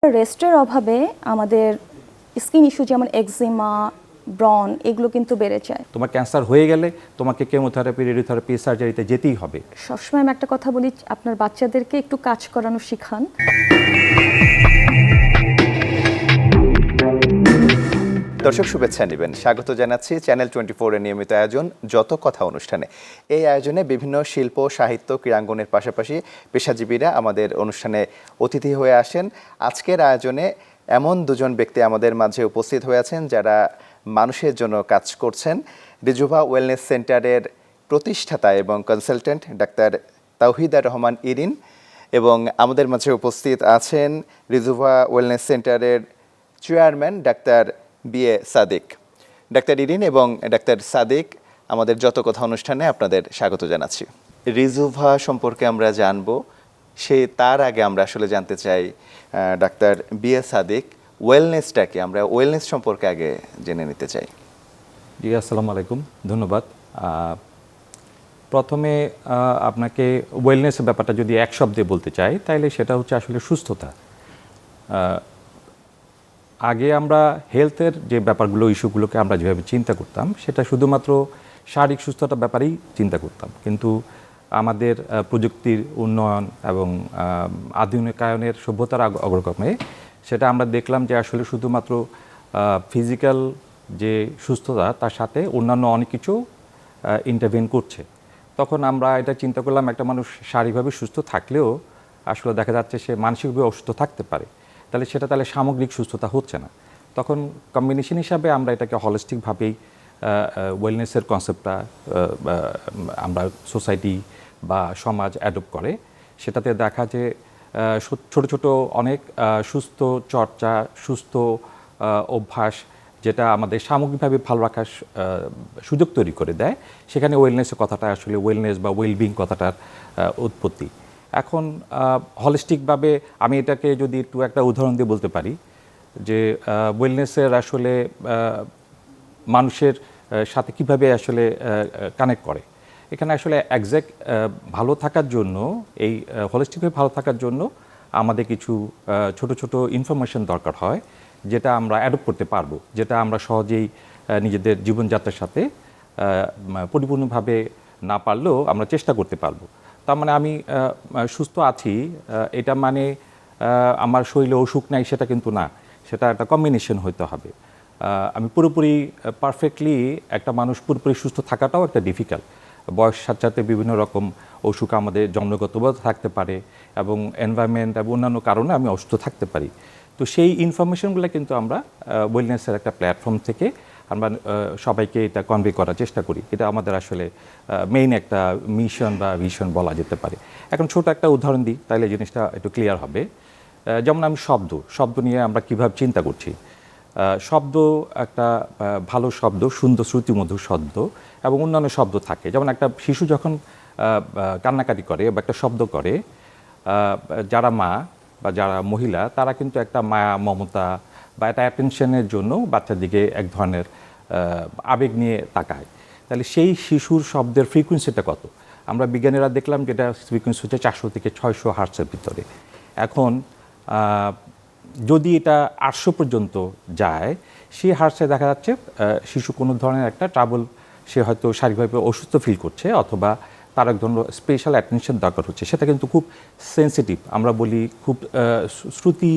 রেস্টের অভাবে আমাদের স্কিন ইস্যু যেমন একজিমা, ব্রন এগুলো কিন্তু বেড়ে যায়। তোমার ক্যান্সার হয়ে গেলে তোমাকে কেমোথেরাপি, রেডিওথেরাপি, সার্জারিতে যেতেই হবে। সবসময় আমি একটা কথা বলি, আপনার বাচ্চাদেরকে একটু কাজ করানো শিখান। দর্শক শুভেচ্ছা নেবেন, স্বাগত জানাচ্ছি চ্যানেল 24 এর নিয়মিত আয়োজন যত কথা অনুষ্ঠানে। এই আয়োজনে বিভিন্ন শিল্প, সাহিত্য, ক্রীড়াঙ্গনের পাশাপাশি পেশাজীবীরা আমাদের অনুষ্ঠানে অতিথি হয়ে আসেন। আজকের আয়োজনে এমন দুজন ব্যক্তি আমাদের মাঝে উপস্থিত হয়েছেন যারা মানুষের জন্য কাজ করছেন। রিজুভা ওয়েলনেস সেন্টারের প্রতিষ্ঠাতা এবং কনসালটেন্ট ডাক্তার তাওহিদা রহমান ইরিন, এবং আমাদের মাঝে উপস্থিত আছেন রিজুভা ওয়েলনেস সেন্টারের চেয়ারম্যান ডাক্তার বিএ সাদিক। ডাক্তার ইরিন এবং ডাক্তার সাদিক, আমাদের যত কথা অনুষ্ঠানে আপনাদের স্বাগত জানাচ্ছি। রিজুভা সম্পর্কে আমরা জানবো, তার আগে আমরা আসলে জানতে চাই ডাক্তার বিএ সাদিক, ওয়েলনেসটাকে, আমরা ওয়েলনেস সম্পর্কে আগে জেনে নিতে চাই। জি, আসসালামু আলাইকুম, ধন্যবাদ। প্রথমে আপনাকে ওয়েলনেসের ব্যাপারটা যদি এক শব্দে বলতে চাই, তাহলে সেটা হচ্ছে আসলে সুস্থতা। আগে আমরা হেলথের যে ব্যাপারগুলো, ইস্যুগুলোকে আমরা যেভাবে চিন্তা করতাম, সেটা শুধুমাত্র শারীরিক সুস্থতার ব্যাপারেই চিন্তা করতাম। কিন্তু আমাদের প্রযুক্তির উন্নয়ন এবং আধুনিকায়নের সভ্যতার অগ্রগমে সেটা আমরা দেখলাম যে আসলে শুধুমাত্র ফিজিক্যাল যে সুস্থতা, তার সাথে অন্যান্য অনেক কিছু ইন্টারভেন করছে। তখন আমরা এটা চিন্তা করলাম, একটা মানুষ শারীরিকভাবে সুস্থ থাকলেও আসলে দেখা যাচ্ছে সে মানসিকভাবে অসুস্থ থাকতে পারে, তাহলে সেটা সামগ্রিক সুস্থতা হচ্ছে না। তখন কম্বিনেশন হিসাবে আমরা এটাকে হলিস্টিকভাবেই ওয়েলনেসের কনসেপ্টটা আমরা সোসাইটি বা সমাজ অ্যাডপ্ট করে। সেটাতে দেখা যে ছোট ছোট অনেক সুস্থ চর্চা, সুস্থ অভ্যাস, যেটা আমাদের সামগ্রিকভাবে ভালো রাখার সুযোগ তৈরি করে দেয়, সেখানে ওয়েলনেসের কথাটা আসলে ওয়েলনেস বা ওয়েলবিং কথাটার উৎপত্তি। এখন হলিস্টিকভাবে আমি এটাকে যদি একটু একটা উদাহরণ দিয়ে বলতে পারি যে ওয়েলনেসের আসলে মানুষের সাথে কিভাবে আসলে কানেক্ট করে। এখানে আসলে একজ্যাক্ট ভালো থাকার জন্য, এই হলিস্টিকভাবে ভালো থাকার জন্য আমাদের কিছু ছোট ছোট ইনফরমেশন দরকার হয়, যেটা আমরা অ্যাডপ্ট করতে পারবো, যেটা আমরা সহজেই নিজেদের জীবনযাত্রার সাথে পরিপূর্ণভাবে না পারলেও আমরা চেষ্টা করতে পারবো। তার মানে আমি সুস্থ আছি, এটা মানে আমার শরীরে অসুখ নাই সেটা কিন্তু না, সেটা একটা কম্বিনেশন হইতে হবে। আমি পুরোপুরি পারফেক্টলি, একটা মানুষ পুরোপুরি সুস্থ থাকাটাও একটা ডিফিকাল্ট। বয়সের সাথে সাথে বিভিন্ন রকম অসুখ আমাদের জন্মগতভাবে থাকতে পারে, এবং এনভায়রনমেন্ট এবং অন্যান্য কারণে আমি অসুস্থ থাকতে পারি। তো সেই ইনফরমেশনগুলো কিন্তু আমরা ওয়েলনেসের একটা প্ল্যাটফর্ম থেকে আমরা সবাইকে এটা কনভে করার চেষ্টা করি। এটা আমাদের আসলে মেইন একটা মিশন বা ভিশন বলা যেতে পারে। এখন ছোট একটা উদাহরণ দিই, তাহলে জিনিসটা একটু ক্লিয়ার হবে। যেমন আমি শব্দ নিয়ে আমরা কীভাবে চিন্তা করছি। শব্দ একটা ভালো শব্দ, সুন্দর শ্রুতিমধুর শব্দ এবং অন্যান্য শব্দ থাকে। যেমন একটা শিশু যখন কান্নাকাটি করে বা একটা শব্দ করে, যারা মা বা যারা মহিলা, তারা কিন্তু একটা মায়া, মমতা বা একটা অ্যাটেনশনের জন্য বাচ্চার দিকে এক ধরনের আবেগ নিয়ে তাকায়। তাহলে সেই শিশুর শব্দের ফ্রিকোয়েন্সিটা কত? আমরা বিজ্ঞানীরা দেখলাম যেটা ফ্রিকোয়েন্সি হচ্ছে 400 থেকে 600 হার্টসের ভিতরে। এখন যদি এটা 800 পর্যন্ত যায়, সেই হার্টসে দেখা যাচ্ছে শিশু কোনো ধরনের একটা ট্রাবল, সে হয়তো শারীরিকভাবে অসুস্থ ফিল করছে, অথবা তার এক ধরনের স্পেশাল অ্যাটেনশন দরকার হচ্ছে। সেটা কিন্তু খুব সেন্সিটিভ, আমরা বলি খুব শ্রুতি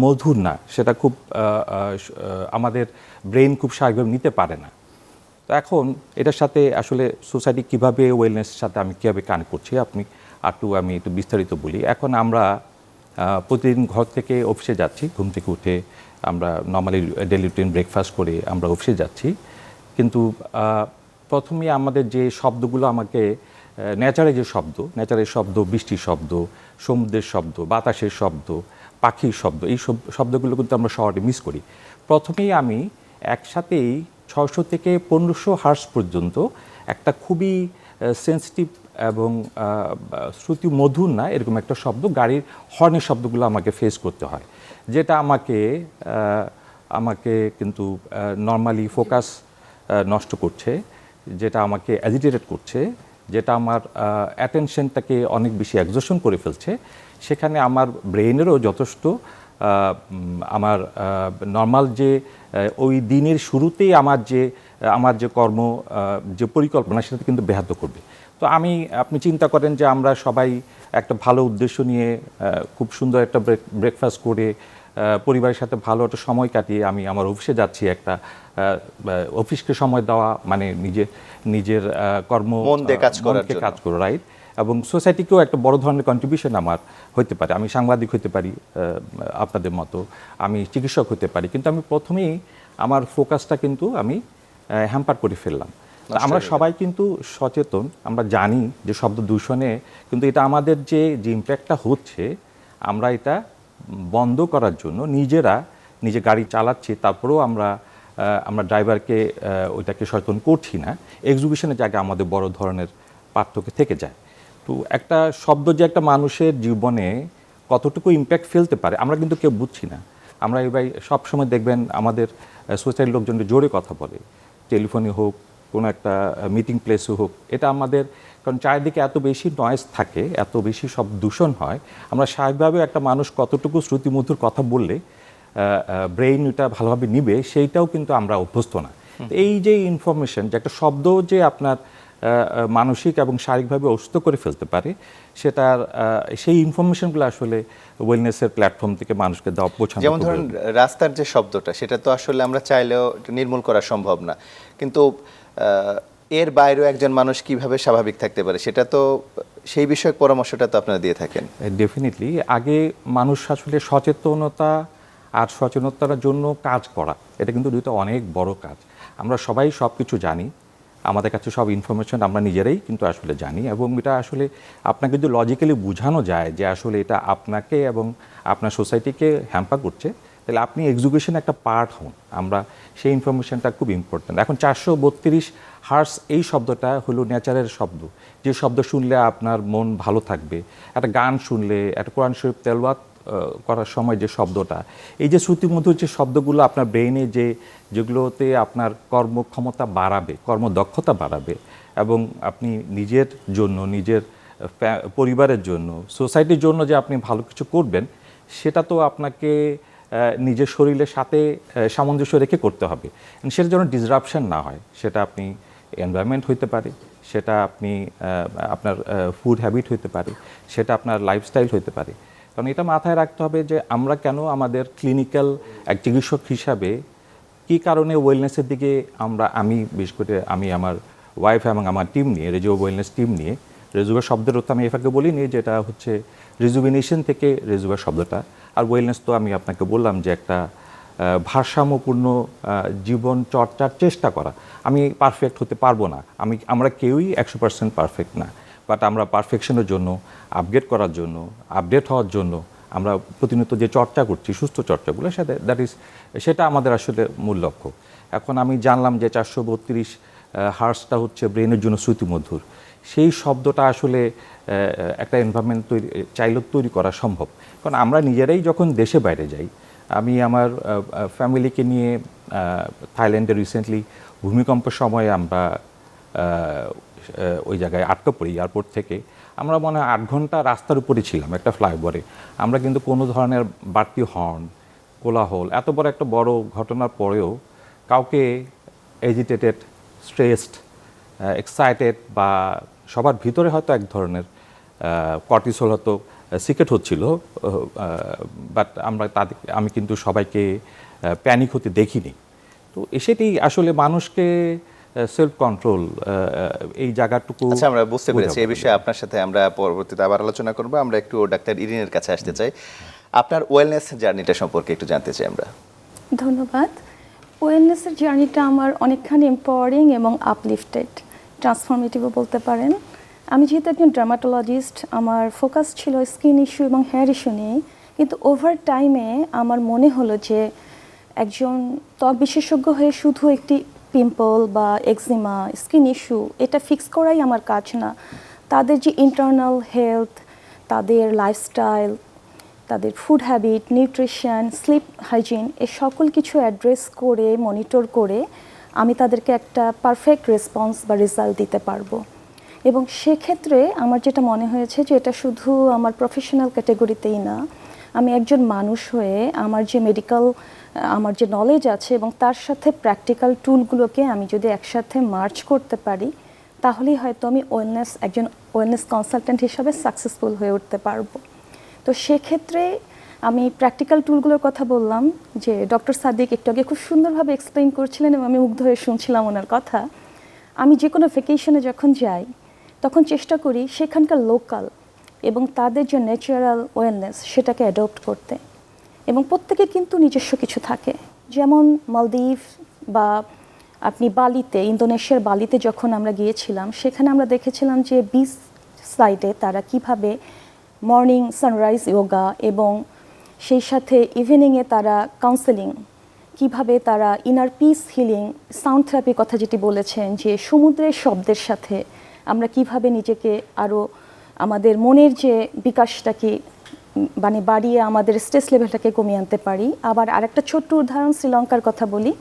মধুর না, সেটা খুব আমাদের ব্রেন খুব স্বাভাবিকভাবে নিতে পারে না। তো এখন এটার সাথে আসলে সোসাইটি কীভাবে ওয়েলনেসের সাথে আমি কীভাবে কানেক্ট করছি, আমি একটু বিস্তারিত বলি। এখন আমরা প্রতিদিন ঘর থেকে অফিসে যাচ্ছি, ঘুম থেকে উঠে আমরা নর্মালি ডেলি রুটিন ব্রেকফাস্ট করে আমরা অফিসে যাচ্ছি। কিন্তু প্রথমে আমাদের যে শব্দগুলো আমাকে নেচারের শব্দ, বৃষ্টির শব্দ, সমুদ্রের শব্দ, বাতাসের শব্দ, পাখির শব্দ, এই সব শব্দগুলো কিন্তু আমরা শহরে মিস করি। প্রথমেই আমি একসাথেই 600 থেকে 1500 হার্টজ পর্যন্ত একটা খুবই সেন্সিটিভ এবং শ্রুতি মধুর না এরকম একটা শব্দ, গাড়ির হর্নের শব্দগুলো আমাকে ফেস করতে হয়, যেটা আমাকে কিন্তু নর্মালি ফোকাস নষ্ট করছে, যেটা আমাকে অ্যাজিটেটেড করছে, যেটা আমার অ্যাটেনশনটাকে অনেক বেশি এক্সজশন করে ফেলছে। সেখানে আমার ব্রেইনেরও যথেষ্ট আমার নর্মাল যে ওই দিনের শুরুতেই আমার যে কর্ম যে পরিকল্পনা সেটা কিন্তু ব্যাহত করবে। তো আপনি চিন্তা করেন যে আমরা সবাই একটা ভালো উদ্দেশ্য নিয়ে খুব সুন্দর একটা ব্রেকফাস্ট করে পরিবারের সাথে ভালো একটা সময় কাটিয়ে আমি আমার অফিসে যাচ্ছি, একটা অফিসকে সময় দেওয়া মানে নিজের কর্ম মন দিয়ে কাজ করার জন্য। কাজ করো, রাইট। এবং সোসাইটিকেও একটা বড় ধরনের কন্ট্রিবিউশন আমার হতে পারে। আমি সাংবাদিক হতে পারি আপনাদের মতো, আমি চিকিৎসক হতে পারি, কিন্তু আমি প্রথমেই আমার ফোকাসটা কিন্তু আমি হ্যাম্পার করে ফেললাম। আমরা সবাই কিন্তু সচেতন, আমরা জানি যে শব্দ দূষণে কিন্তু এটা আমাদের যে ইম্প্যাক্টটা হচ্ছে, আমরা এটা বন্ধ করার জন্য নিজে গাড়ি চালাচ্ছি, তারপরেও আমরা ড্রাইভারকে ওইটাকে সচেতন করছি না। এক্সিবিশনের জায়গায় আমাদের বড় ধরনের পার্থক্য থেকে যায়। তো একটা শব্দ যে একটা মানুষের জীবনে কতটুকু ইম্প্যাক্ট ফেলতে পারে আমরা কিন্তু কেউ বুঝছি না। আমরা এবার সবসময় দেখবেন আমাদের সোসাইটির লোকজন জোরে কথা বলে, টেলিফোনে হোক, কোনো একটা মিটিং প্লেসে হোক, এটা আমাদের কারণ চারিদিকে এত বেশি নয়েজ থাকে, এত বেশি শব্দ দূষণ হয়, আমরা স্বাভাবিকভাবে একটা মানুষ কতটুকু শ্রুতিমধুর কথা বললে ব্রেইন এটা ভালোভাবে নিবে সেইটাও কিন্তু আমরা অভ্যস্ত না। এই যে ইনফরমেশন, যে একটা শব্দ যে আপনার মানসিক এবং শারীরিকভাবে অসুস্থ করে ফেলতে পারে, সেই ইনফরমেশনগুলো আসলে ওয়েলনেসের প্ল্যাটফর্ম থেকে মানুষকে দেওয়া পছন্দ। যেমন ধরুন রাস্তার যে শব্দটা, সেটা তো আসলে আমরা চাইলেও নির্মূল করা সম্ভব না, কিন্তু এর বাইরেও একজন মানুষ কিভাবে স্বাভাবিক থাকতে পারে সেটা তো, সেই বিষয়ক পরামর্শটা তো আপনারা দিয়ে থাকেন। ডেফিনেটলি আগে মানুষ আসলে সচেতনতা আর সচেতনতার জন্য কাজ করা, এটা কিন্তু দুটো অনেক বড় কাজ। আমরা সবাই সব কিছু জানি, আমাদের কাছে সব ইনফরমেশন আমরা নিজেরাই কিন্তু আসলে জানি, এবং এটা আসলে আপনাকে যদি লজিক্যালি বোঝানো যায় যে আসলে এটা আপনাকে এবং আপনার সোসাইটিকে হ্যাম্পার করছে, তাহলে আপনি এক্সিকিউশন একটা পার্ট হন। আমরা সেই ইনফরমেশনটা খুব ইম্পর্ট্যান্ট। এখন 432 হার্টস এই শব্দটা হলো নেচারের শব্দ, যে শব্দ শুনলে আপনার মন ভালো থাকবে। একটা গান শুনলে, একটা কোরআন শরীফ তেলাওয়াত করার সময় যে শব্দটা, এই যে শ্রুতিমধুর যে শব্দগুলো আপনার ব্রেইনে যেগুলোতে আপনার কর্মক্ষমতা বাড়াবে, কর্মদক্ষতা বাড়াবে, এবং আপনি নিজের জন্য, নিজের পরিবারের জন্য, সোসাইটির জন্য যে আপনি ভালো কিছু করবেন, সেটা তো আপনাকে নিজের শরীরের সাথে সামঞ্জস্য রেখে করতে হবে। সেটার জন্য ডিসরাপশন না হয়, সেটা আপনি এনভায়রনমেন্ট হইতে পারে, সেটা আপনি আপনার ফুড হ্যাবিট হইতে পারে, সেটা আপনার লাইফস্টাইল হইতে পারে। কারণ এটা মাথায় রাখতে হবে যে আমরা কেন আমাদের ক্লিনিক্যাল এক চিকিৎসক হিসাবে কী কারণে ওয়েলনেসের দিকে আমি বিশেষ করে আমি আমার ওয়াইফ এবং আমার টিম নিয়ে, রেজুভো ওয়েলনেস টিম নিয়ে, রেজুভো শব্দের অর্থ আমি এফাকে বলিনি, যেটা হচ্ছে রিজুভিনেশন থেকে রেজুভো শব্দটা, আর ওয়েলনেস তো আমি আপনাকে বললাম যে একটা ভারসাম্যপূর্ণ জীবন চর্চার চেষ্টা করা। আমি পারফেক্ট হতে পারবো না, আমরা কেউই 100% পারফেক্ট না, বাট আমরা পারফেকশনের জন্য, আপগ্রেড করার জন্য, আপডেট হওয়ার জন্য আমরা প্রতিনিয়ত যে চর্চা করছি, সুস্থ চর্চাগুলো, সেটা আমাদের আসলে মূল লক্ষ্য। এখন আমি জানলাম যে 432 হার্টসটা হচ্ছে ব্রেনের জন্য শ্রুতিমধুর। সেই শব্দটা আসলে একটা এনভায়রনমেন্ট চাইলে তৈরি করা সম্ভব। কারণ আমরা নিজেরাই যখন দেশে বাইরে যাই, আমি আমার ফ্যামিলিকে নিয়ে থাইল্যান্ডে রিসেন্টলি ভূমিকম্পের সময় আমরা ওই জায়গায় আটকা পড়ি এয়ারপোর্ট থেকে। আমরা মনে হয় 8 ঘন্টা রাস্তার উপরে ছিলাম একটা ফ্লাইওভারে। আমরা কিন্তু কোনো ধরনের বাড়তি হর্ন, কোলাহল, এত বড় ঘটনার পরেও কাউকে এজিটেটেড, স্ট্রেসড, এক্সাইটেড বা সবার ভিতরে হয়তো এক ধরনের কর্টিসল হয়তো সিক্রেট হচ্ছিল, বাট আমি কিন্তু সবাইকে প্যানিক হতে দেখিনি। তো সেটাই আসলে মানুষকে সেলফ কন্ট্রোল, এই জায়গাটুকু। আচ্ছা, আমরা বুঝতে পেরেছি। এই বিষয়ে আপনার সাথে আমরা পরবর্তীতে আবার আলোচনা করবো। আমরা একটু ডাক্তার ইরিনের কাছে আসতে চাই, আপনার ওয়েলনেস জার্নিটা সম্পর্কে একটু জানতে চাই আমরা। ধন্যবাদ। ওয়েলনেসের জার্নিটা আমার অনেকখানি এম্পাওয়ারিং এবং আপলিফটেড, ট্রান্সফরমেটিভও বলতে পারেন। আমি যেহেতু একজন ডার্মাটোলজিস্ট, আমার ফোকাস ছিল স্কিন ইস্যু এবং হেয়ার ইস্যু নিয়ে, কিন্তু ওভার টাইমে আমার মনে হলো যে একজন ত্বক বিশেষজ্ঞ হয়ে শুধু একটি পিম্পল বা এক্সিমা, স্কিন ইস্যু এটা ফিক্স করাই আমার কাজ না। তাদের যে ইন্টারনাল হেলথ, তাদের লাইফস্টাইল, তাদের food habit, nutrition, sleep hygiene, এ সকল কিছু অ্যাড্রেস করে, মনিটর করে আমি তাদেরকে একটা পারফেক্ট রেসপন্স বা রেজাল্ট দিতে পারবো। এবং সেক্ষেত্রে আমার যেটা মনে হয়েছে যে এটা শুধু আমার প্রফেশনাল ক্যাটাগরিতেই না, আমি একজন মানুষ হয়ে আমার যে মেডিকেল আমার যে নলেজ আছে এবং তার সাথে প্র্যাকটিক্যাল টুলগুলোকে আমি যদি একসাথে মার্চ করতে পারি, তাহলেই হয়তো আমি একজন ওয়েলনেস কনসালট্যান্ট হিসাবে সাকসেসফুল হয়ে উঠতে পারবো। তো সেক্ষেত্রে আমি প্র্যাকটিক্যাল টুলগুলোর কথা বললাম, যে ডক্টর সাদিক একটু আগে খুব সুন্দরভাবে এক্সপ্লেইন করছিলেন এবং আমি মুগ্ধ হয়ে শুনছিলাম ওনার কথা। আমি যে কোনো ভ্যাকেশনে যখন যাই তখন চেষ্টা করি সেখানকার লোকাল এবং তাদের যে ন্যাচারাল ওয়েলনেস সেটাকে অ্যাডপ্ট করতে। এবং প্রত্যেকের কিন্তু নিজস্ব কিছু থাকে, যেমন মালদ্বীপ বা আপনি বালিতে, ইন্দোনেশিয়ার বালিতে যখন আমরা গিয়েছিলাম, সেখানে আমরা দেখেছিলাম যে বিচ সাইডে তারা কিভাবে মর্নিং সানরাইজ যোগা এবং সেই সাথে ইভিনিংয়ে তারা কাউন্সেলিং, কিভাবে তারা ইনার পিস হিলিং, সাউন্ড থেরাপির কথা যেটি বলেছেন, যে সমুদ্রের শব্দের সাথে আমরা কিভাবে নিজেকে আরও আমাদের মনের যে বিকাশটাকে মানে বাড়িয়ে আমাদের স্ট্রেস লেভেলটাকে কমিয়ে আনতে পারি। আবার আরেকটা ছোট্ট উদাহরণ শ্রীলঙ্কার কথা বলি,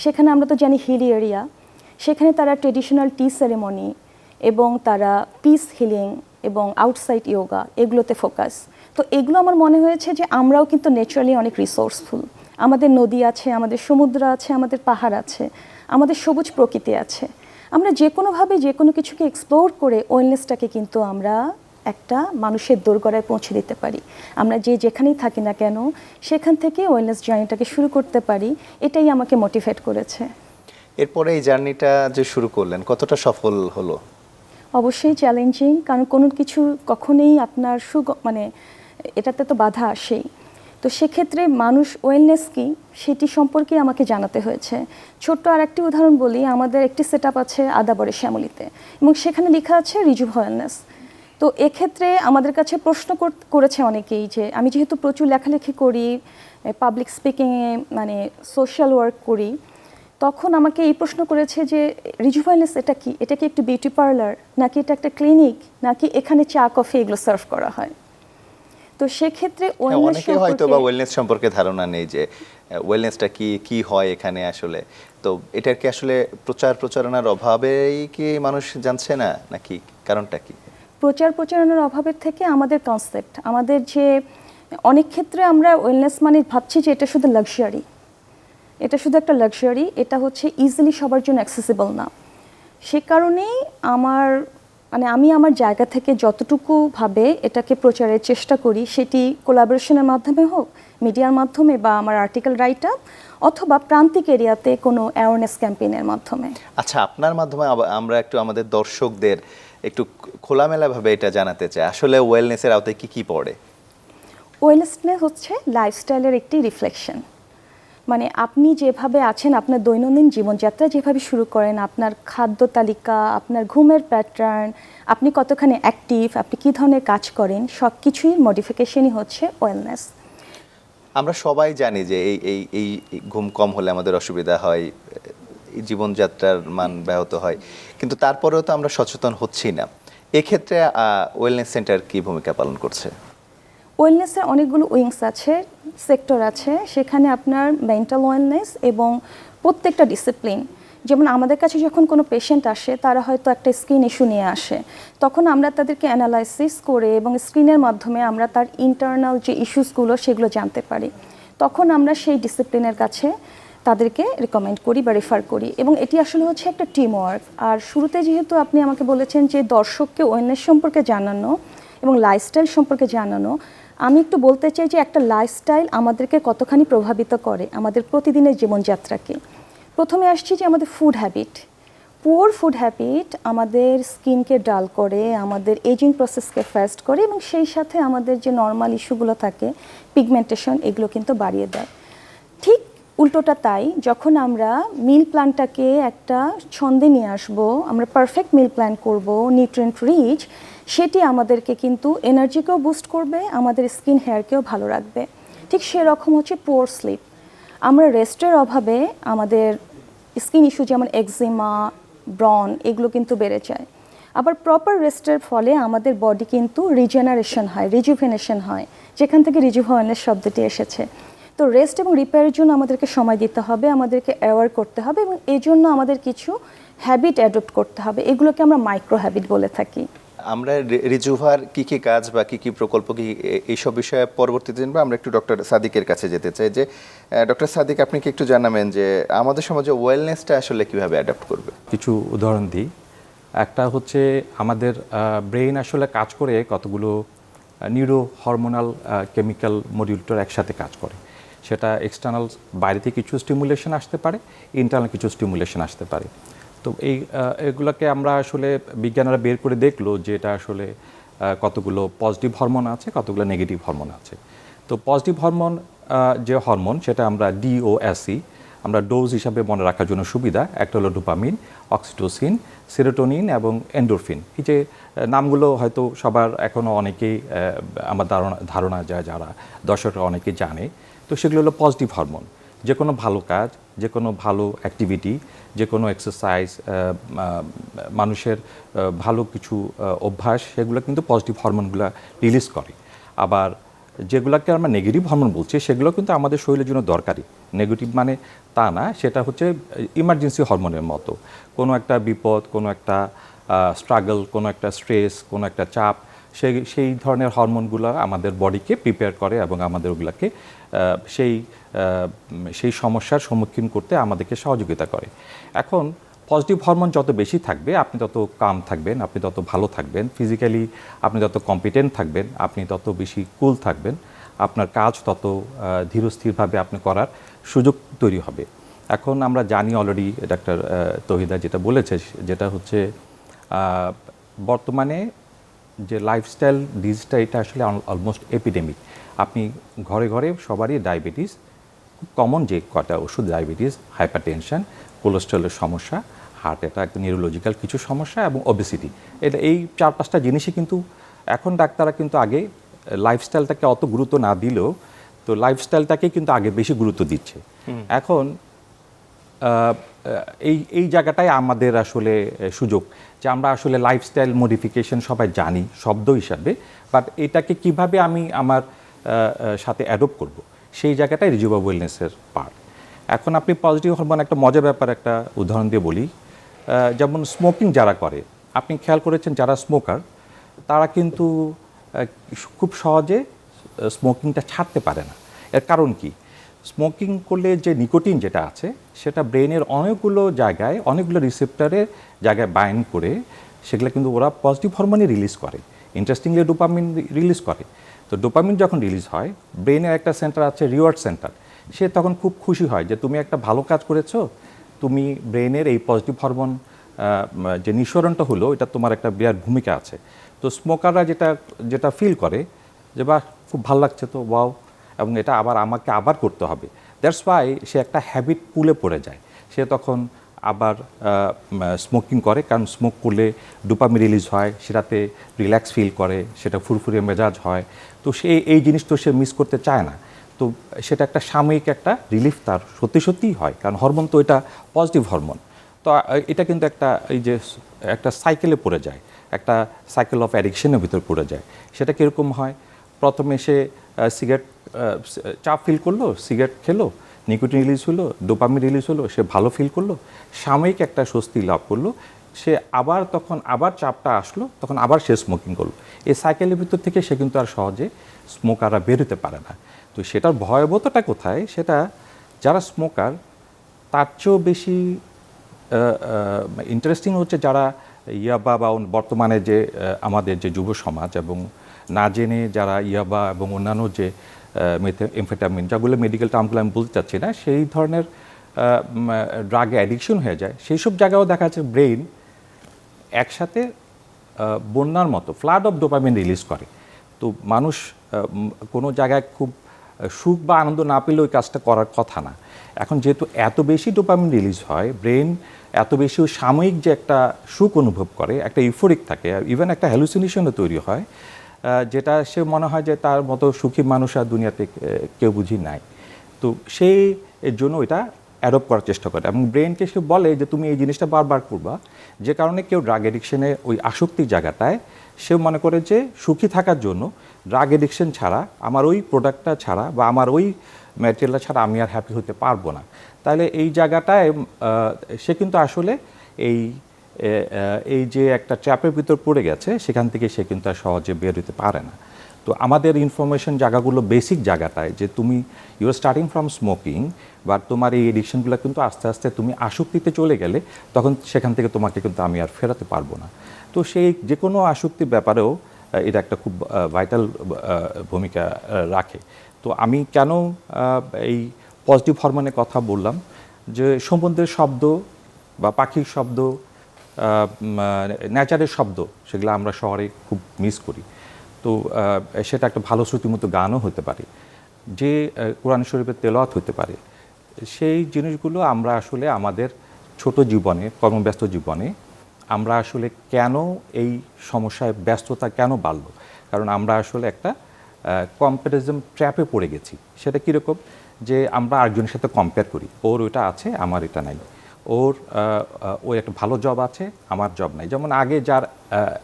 সেখানে আমরা তো জানি হিল এরিয়া, সেখানে তারা ট্রেডিশনাল টি সেরেমনি এবং তারা পিস হিলিং এবং আউটসাইড যোগা এগুলোতে ফোকাস। তো এগুলো আমার মনে হয়েছে যে আমরাও কিন্তু ন্যাচারালি অনেক রিসোর্সফুল। আমাদের নদী আছে, আমাদের সমুদ্র আছে, আমাদের পাহাড় আছে, আমাদের সবুজ প্রকৃতি আছে। আমরা যে কোনোভাবে যে কোনো কিছুকে এক্সপ্লোর করে ওয়েলনেসটাকে কিন্তু আমরা একটা মানুষের দোরগোড়ায় পৌঁছে দিতে পারি। আমরা যে যেখানেই থাকি না কেন সেখান থেকে ওয়েলনেস জার্নিটাকে শুরু করতে পারি, এটাই আমাকে মোটিভেট করেছে। এরপরে এই জার্নিটা যে শুরু করলেন, কতটা সফল হলো? অবশ্যই চ্যালেঞ্জিং, কারণ কোনো কিছু কখনোই আপনার মানে এটাতে তো বাধা আসেই। তো সেক্ষেত্রে মানুষ ওয়েলনেস কি সেটি সম্পর্কে আমাকে জানাতে হয়েছে। ছোট্ট আর একটি উদাহরণ বলি, আমাদের একটি সেট আপ আছে আদাবরে শ্যামলীতে এবং সেখানে লেখা আছে রিজুভ ওয়েলনেস। তো এক্ষেত্রে আমাদের কাছে প্রশ্ন করেছে অনেকেই, যে আমি যেহেতু প্রচুর লেখালেখি করি, পাবলিক স্পিকিংয়ে মানে সোশ্যাল ওয়ার্ক করি, তখন আমাকে এই প্রশ্ন করেছে যে রিজুভ ওয়েলনেস এটা কি? এটা কি একটু বিউটি পার্লার, নাকি এটা একটা ক্লিনিক, নাকি এখানে চা কফি এগুলো সার্ভ করা হয়? তো সেক্ষেত্রে অনেকে হয়তো বা ওয়েলনেস সম্পর্কে ধারণা নেই যে ওয়েলনেসটা কি হয় এখানে আসলে। তো এটার কি আসলে প্রচারণার অভাবেই কি মানুষ জানছে না, নাকি কারণটা কি? প্রচারণার অভাবের থেকে আমাদের কনসেপ্ট, আমাদের যে অনেক ক্ষেত্রে আমরা ওয়েলনেস মানে ভাবছি যে এটা শুধু লাক্সারি, এটা শুধু একটা লাক্সারি, এটা হচ্ছে ইজিলি সবার জন্য অ্যাক্সেসিবল না। সে কারণেই আমি আমার জায়গা থেকে যতটুকু ভাবে এটাকে প্রচারের চেষ্টা করি, সেটি কোলাবোরেশনের মাধ্যমে হোক, মিডিয়ার মাধ্যমে, বা আমার আর্টিকেল রাইট আপ, অথবা প্রান্তিক এরিয়াতে কোনো অ্যাওয়ারনেস ক্যাম্পেইনের মাধ্যমে। আচ্ছা, আপনার মাধ্যমে আমরা একটু আমাদের দর্শকদের একটু খোলামেলাভাবে এটা জানাতে চাই, আসলে ওয়েলনেসের আওতায় কি পড়ে? ওয়েলনেস হচ্ছে লাইফস্টাইলের একটি রিফ্লেকশন। মানে আপনি যেভাবে আছেন, আপনার দৈনন্দিন জীবনযাত্রা যেভাবে শুরু করেন, আপনার খাদ্য তালিকা, আপনার ঘুমের প্যাটার্ন, আপনি কতখানি অ্যাক্টিভ, আপনি কী ধরনের কাজ করেন, সব কিছুই মডিফিকেশনই হচ্ছে ওয়েলনেস। আমরা সবাই জানি যে এই ঘুম কম হলে আমাদের অসুবিধা হয়, জীবনযাত্রার মান ব্যাহত হয়, কিন্তু তারপরেও তো আমরা সচেতন হচ্ছি না। এক্ষেত্রে ওয়েলনেস সেন্টার কি ভূমিকা পালন করছে? ওয়েলনেসের অনেকগুলো উইংস আছে, সেক্টর আছে, সেখানে আপনার মেন্টাল ওয়েলনেস এবং প্রত্যেকটা ডিসিপ্লিন। যেমন আমাদের কাছে যখন কোনো পেশেন্ট আসে, তারা হয়তো একটা স্কিন ইস্যু নিয়ে আসে, তখন আমরা তাদেরকে অ্যানালাইসিস করে এবং স্ক্রিনের মাধ্যমে আমরা তার ইন্টারনাল যে ইস্যুসগুলো সেগুলো জানতে পারি। তখন আমরা সেই ডিসিপ্লিনের কাছে তাদেরকে রেকমেন্ড করি বা রেফার করি, এবং এটি আসলে হচ্ছে একটা টিম ওয়ার্ক। আর শুরুতে যেহেতু আপনি আমাকে বলেছেন যে দর্শককে ওয়েলনেস সম্পর্কে জানানো এবং লাইফস্টাইল সম্পর্কে জানানো, আমি একটু বলতে চাই যে একটা লাইফস্টাইল আমাদেরকে কতখানি প্রভাবিত করে আমাদের প্রতিদিনের জীবনযাত্রাকে। প্রথমে আসছি যে আমাদের food habit. Poor food habit আমাদের স্কিনকে ডাল করে, আমাদের এজিং প্রসেসকে ফাস্ট করে, এবং সেই সাথে আমাদের যে নর্মাল ইস্যুগুলো থাকে, পিগমেন্টেশন, এগুলো কিন্তু বাড়িয়ে দেয়। ঠিক উল্টোটা তাই, যখন আমরা মিল প্ল্যানটাকে একটা ছন্দে নিয়ে আসবো, আমরা পারফেক্ট মিল প্ল্যান করব, নিউট্রিয়েন্ট রিচ, সেটি আমাদেরকে কিন্তু এনার্জিকেও বুস্ট করবে, আমাদের স্কিন হেয়ারকেও ভালো রাখবে। ঠিক সেরকম হচ্ছে পুয়ার স্লিপ। আমরা রেস্টের অভাবে আমাদের স্কিন ইস্যু যেমন একজিমা, ব্রন, এগুলো কিন্তু বেড়ে যায়। আবার প্রপার রেস্টের ফলে আমাদের বডি কিন্তু রিজেনারেশন হয়, রিজুভেনেশন হয়, যেখান থেকে রিজুভ ওয়েলনেস শব্দটি এসেছে। তো রেস্ট এবং রিপেয়ারের জন্য আমাদেরকে সময় দিতে হবে, আমাদেরকে অ্যাওয়ার করতে হবে, এবং এই জন্য আমাদের কিছু হ্যাবিট অ্যাডপ্ট করতে হবে। এগুলোকে আমরা মাইক্রো হ্যাবিট বলে থাকি। আমরা রিজুভার কি কি কাজ বা কি কি প্রকল্প কি এইসব বিষয়ে পরবর্তীতে জানবো। আমরা একটু ডক্টর সাদিকের কাছে যেতে চাই যে ডক্টর সাদিক, আপনি কি একটু জানাবেন যে আমাদের সমাজে ওয়েলনেসটা আসলে কিভাবে অ্যাডাপ্ট করবে? কিছু উদাহরণ দিই। একটা হচ্ছে আমাদের ব্রেইন আসলে কাজ করে কতগুলো নিউরো হরমোনাল কেমিক্যাল মডিউলটার একসাথে কাজ করে। সেটা এক্সটার্নাল বাইরে থেকে কিছু স্টিমুলেশন আসতে পারে, ইন্টারনাল কিছু স্টিমুলেশন আসতে পারে। তো এগুলোকে আমরা আসলে বিজ্ঞানীরা বের করে দেখলো যে এটা আসলে কতগুলো পজিটিভ হরমোন আছে, কতগুলো নেগেটিভ হরমোন আছে। তো পজিটিভ হরমোন যে হরমোন সেটা আমরা ডিওএসই আমরা ডোজ হিসাবে মনে রাখার জন্য সুবিধা। একটা হলো ডোপামিন, অক্সিটোসিন, সেরোটোনিন এবং এন্ডোরফিন। এই যে নামগুলো হয়তো সবার এখনও অনেকেই আমার ধারণা যায়, যারা দর্শকরা অনেকে জানে। তো সেগুলো হলো পজিটিভ হরমোন। যে কোনো ভালো কাজ, যে কোনো ভালো অ্যাক্টিভিটি, যে কোনো এক্সারসাইজ, মানুষের ভালো কিছু অভ্যাস, সেগুলো কিন্তু পজিটিভ হরমোনগুলো রিলিজ করে। আবার যেগুলোকে আমরা নেগেটিভ হরমোন বলছি সেগুলো কিন্তু আমাদের শরীরের জন্য দরকারি। নেগেটিভ মানে তা না, সেটা হচ্ছে ইমার্জেন্সি হরমোনের মতো। কোনো একটা বিপদ, কোনো একটা স্ট্রাগল, কোনো একটা স্ট্রেস, কোনো একটা চাপ, সেই ধরনের হরমোনগুলো আমাদের বডিকে প্রিপেয়ার করে এবং আমাদের ওগুলোকে সেই সমস্যার সম্মুখীন করতে আমাদেরকে সহযোগিতা করে। এখন পজিটিভ হরমোন যত বেশি থাকবে, আপনি তত কাম থাকবেন, আপনি তত ভালো থাকবেন, ফিজিক্যালি আপনি তত কম্পিটেন্ট থাকবেন, আপনি তত বেশি কুল থাকবেন, আপনার কাজ তত ধীরস্থিরভাবে আপনি করার সুযোগ তৈরি হবে। এখন আমরা জানি অলরেডি ডাক্তার তৌহিদা যেটা বলেছে, যেটা হচ্ছে বর্তমানে যে লাইফস্টাইল ডিজিজটা, এটা আসলে অলমোস্ট এপিডেমিক। আপনি ঘরে ঘরে সবারই ডায়াবেটিস, খুব কমন যে কটা ওষুধ, ডায়াবেটিস, হাইপারটেনশন, কোলেস্ট্রলের সমস্যা, হার্ট অ্যাটাক, নিউরোলজিক্যাল কিছু সমস্যা এবং ওবেসিটি। এটা এই 4-5টা জিনিসই কিন্তু এখন ডাক্তাররা কিন্তু আগে লাইফস্টাইলটাকে অত গুরুত্ব না দিলেও তো লাইফস্টাইলটাকে কিন্তু আগে বেশি গুরুত্ব দিচ্ছে। এখন এই জায়গাটাই আমাদের আসলে সুযোগ যে আমরা আসলে লাইফস্টাইল মডিফিকেশন সবাই জানি শব্দ হিসাবে, বাট এটাকে কিভাবে আমি আমার সাথে অ্যাডপ্ট করব, সেই জায়গাটাই রিজুভা ওয়েলনেসের পার্ট। এখন আপনি পজিটিভ হরমোন, একটা মজার ব্যাপার, একটা উদাহরণ দিয়ে বলি। যেমন স্মোকিং যারা করে, আপনি খেয়াল করেছেন যারা স্মোকার তারা কিন্তু খুব সহজে স্মোকিংটা ছাড়তে পারে না। এর কারণ কি? স্মোকিং করলে যে নিকোটিন যেটা আছে সেটা ব্রেনের অনেকগুলো জায়গায়, অনেকগুলো রিসেপ্টরের জায়গায় বাইন্ড করে সেগুলো কিন্তু ওরা পজিটিভ হরমোনই রিলিজ করে। ইন্টারেস্টিংলি ডোপামিন রিলিজ করে। তো ডোপামিন যখন রিলিজ হয়, ব্রেনের একটা সেন্টার আছে রিওয়ার্ড সেন্টার, সে তখন খুব খুশি হয় যে তুমি একটা ভালো কাজ করেছো, তুমি ব্রেনের এই পজিটিভ হরমোন যে নিঃসরণটা হলো, এটা তোমার একটা বিরাট ভূমিকা আছে। তো স্মোকাররা যেটা ফিল করে যে বাহ, খুব ভালো লাগছে তো, ওয়াও, এবং এটা আমাকে আবার করতে হবে। দ্যাটস ওয়াই সে একটা হ্যাবিট পুলে পড়ে যায়। সে তখন আবার স্মোকিং করে, কারণ স্মোক করলে ডোপামিন রিলিজ হয়, সেটাতে রিল্যাক্স ফিল করে, সেটা ফুরফুরে মেজাজ হয়। তো এই জিনিস তো সে মিস করতে চায় না। তো সেটা একটা সাময়িক একটা রিলিফ তার সত্যিই হয়, কারণ হরমোন তো এটা পজিটিভ হরমোন। তো এটা কিন্তু একটা সাইকেলে পড়ে যায়, একটা সাইকেল অফ অ্যাডিকশনের ভিতর পড়ে যায়। সেটা কীরকম হয়? প্রথমে সে সিগারেট চাপ ফিল করলো, সিগারেট খেলো, নিকোটিন রিলিজ হলো, ডোপামিন রিলিজ হলো, সে ভালো ফিল করলো, সাময়িক একটা স্বস্তি লাভ করলো, সে তখন আবার চাপটা আসলো, তখন আবার সে স্মোকিং করলো। এই সাইকেলের ভিতর থেকে সে কিন্তু আর সহজে স্মোকাররা বেরোতে পারে না। তো সেটার ভয়াবহতাটা কোথায়? সেটা যারা স্মোকার তার চেয়েও বেশি ইন্টারেস্টিং হচ্ছে যারা ইয়াবা বা বর্তমানে যে আমাদের যে যুব সমাজ এবং না জেনে যারা ইয়াবা এবং অন্যান্য যে এমফেটামিন, যেগুলো মেডিকেল টার্মগুলো আমি বলতে চাচ্ছি না, সেই ধরনের ড্রাগে অ্যাডিকশন হয়ে যায়। সেই সব জায়গায়ও দেখা যাচ্ছে ব্রেইন একসাথে বন্যার মতো ফ্লাড অফ ডোপামিন রিলিজ করে। তো মানুষ কোনো জায়গায় খুব সুখ বা আনন্দ না পেলে ওই কাজটা করার কথা না। এখন যেহেতু এত বেশি ডোপামিন রিলিজ হয়, ব্রেন এত বেশি সাময়িক যে একটা সুখ অনুভব করে, একটা ইউফোরিক থাকে, ইভেন একটা হ্যালুসিনেশনও তৈরি হয়, যেটা সে মনে হয় যে তার মতো সুখী মানুষ আর দুনিয়াতে কেউ বুঝি নাই। তো সেই এর জন্য এটা অ্যাডপ্ট করার চেষ্টা করে এবং ব্রেনকে সে বলে যে তুমি এই জিনিসটা বারবার করবা, যে কারণে কেউ ড্রাগ এডিকশনে ওই আসক্তির জায়গাটায় সে মনে করে যে সুখী থাকার জন্য ড্রাগ এডিকশন ছাড়া, আমার ওই প্রোডাক্টটা ছাড়া বা আমার ওই ম্যাটেরিয়ালটা ছাড়া আমি আর হ্যাপি হতে পারবো না। তাহলে এই জায়গাটায় সে কিন্তু আসলে এই এই যে একটা ট্র্যাপের ভিতর পড়ে গেছে সেখান থেকে সে কিন্তু আর সহজে বের হতে পারে না। তো আমাদের ইনফরমেশন জায়গাগুলো বেসিক জায়গাটায় যে তুমি you are starting from smoking বা তোমার এই এডিকশনগুলো কিন্তু আস্তে আস্তে তুমি আসক্তিতে চলে গেলে তখন সেখান থেকে তোমাকে কিন্তু আমি আর ফেরাতে পারবো না। তো সেই যে কোনো আসক্তির ব্যাপারেও এটা একটা খুব ভাইটাল ভূমিকা রাখে। তো আমি কেন এই পজিটিভ হরমোনের কথা বললাম, যে সমুদ্রের শব্দ বা পাখির শব্দ, নেচারের শব্দ, সেগুলো আমরা শহরে খুব মিস করি। তো সেটা একটা ভালো শ্রুতিমতো গানও হতে পারে, যে কোরআন শরীফের তেলাওয়াত হতে পারে। সেই জিনিসগুলো আমরা আসলে আমাদের ছোট জীবনে, কর্মব্যস্ত জীবনে আমরা আসলে কেন এই সমস্যায় ব্যস্ততা কেন বাড়লো, কারণ আমরা আসলে একটা কম্প্যারিজম ট্র্যাপে পড়ে গেছি। সেটা কীরকম, যে আমরা আরেকজনের সাথে কম্পেয়ার করি, ওর ওইটা আছে আমার এটা নাই, ওর একটা ভালো জব আছে আমার জব নাই। যেমন আগে যার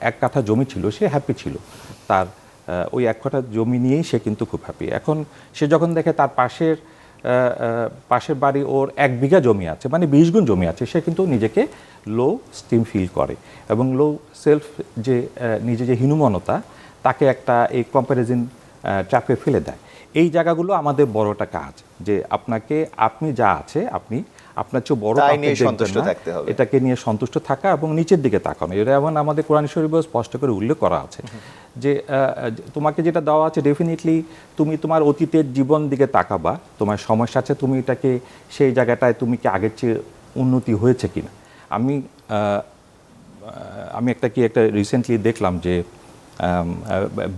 1 কাঠা জমি ছিল সে হ্যাপি ছিল, তার ওই 1 কাঠা জমি নিয়েই সে কিন্তু খুব হ্যাপি। এখন সে যখন দেখে তার পাশের বাড়ি ওর 1 বিঘা জমি আছে, মানে 20 গুণ জমি আছে, সে কিন্তু নিজেকে লো স্টিম ফিল করে এবং লো সেলফ, যে নিজে যে হীনমনতা, তাকে একটা এই কম্প্যারিজন ট্র্যাপে ফেলে দেয়। এই জায়গাগুলো আমাদের বড়টা কাজ, যে আপনি যা আছে আপনি আপনার চেয়ে বড় সন্তুষ্ট থাকতে হবে, এটাকে নিয়ে সন্তুষ্ট থাকা এবং নিচের দিকে তাকানো। এটা এমন আমাদের কোরআন শরীফে স্পষ্ট করে উল্লেখ করা আছে যে তোমাকে যেটা দেওয়া আছে ডেফিনেটলি তুমি তোমার অতীতের জীবন দিকে তাকাবা, তোমার সমস্যা আছে, তুমি এটাকে সেই জায়গাটায় তুমি কি আগের চেয়ে উন্নতি হয়েছে কিনা। আমি একটা রিসেন্টলি দেখলাম যে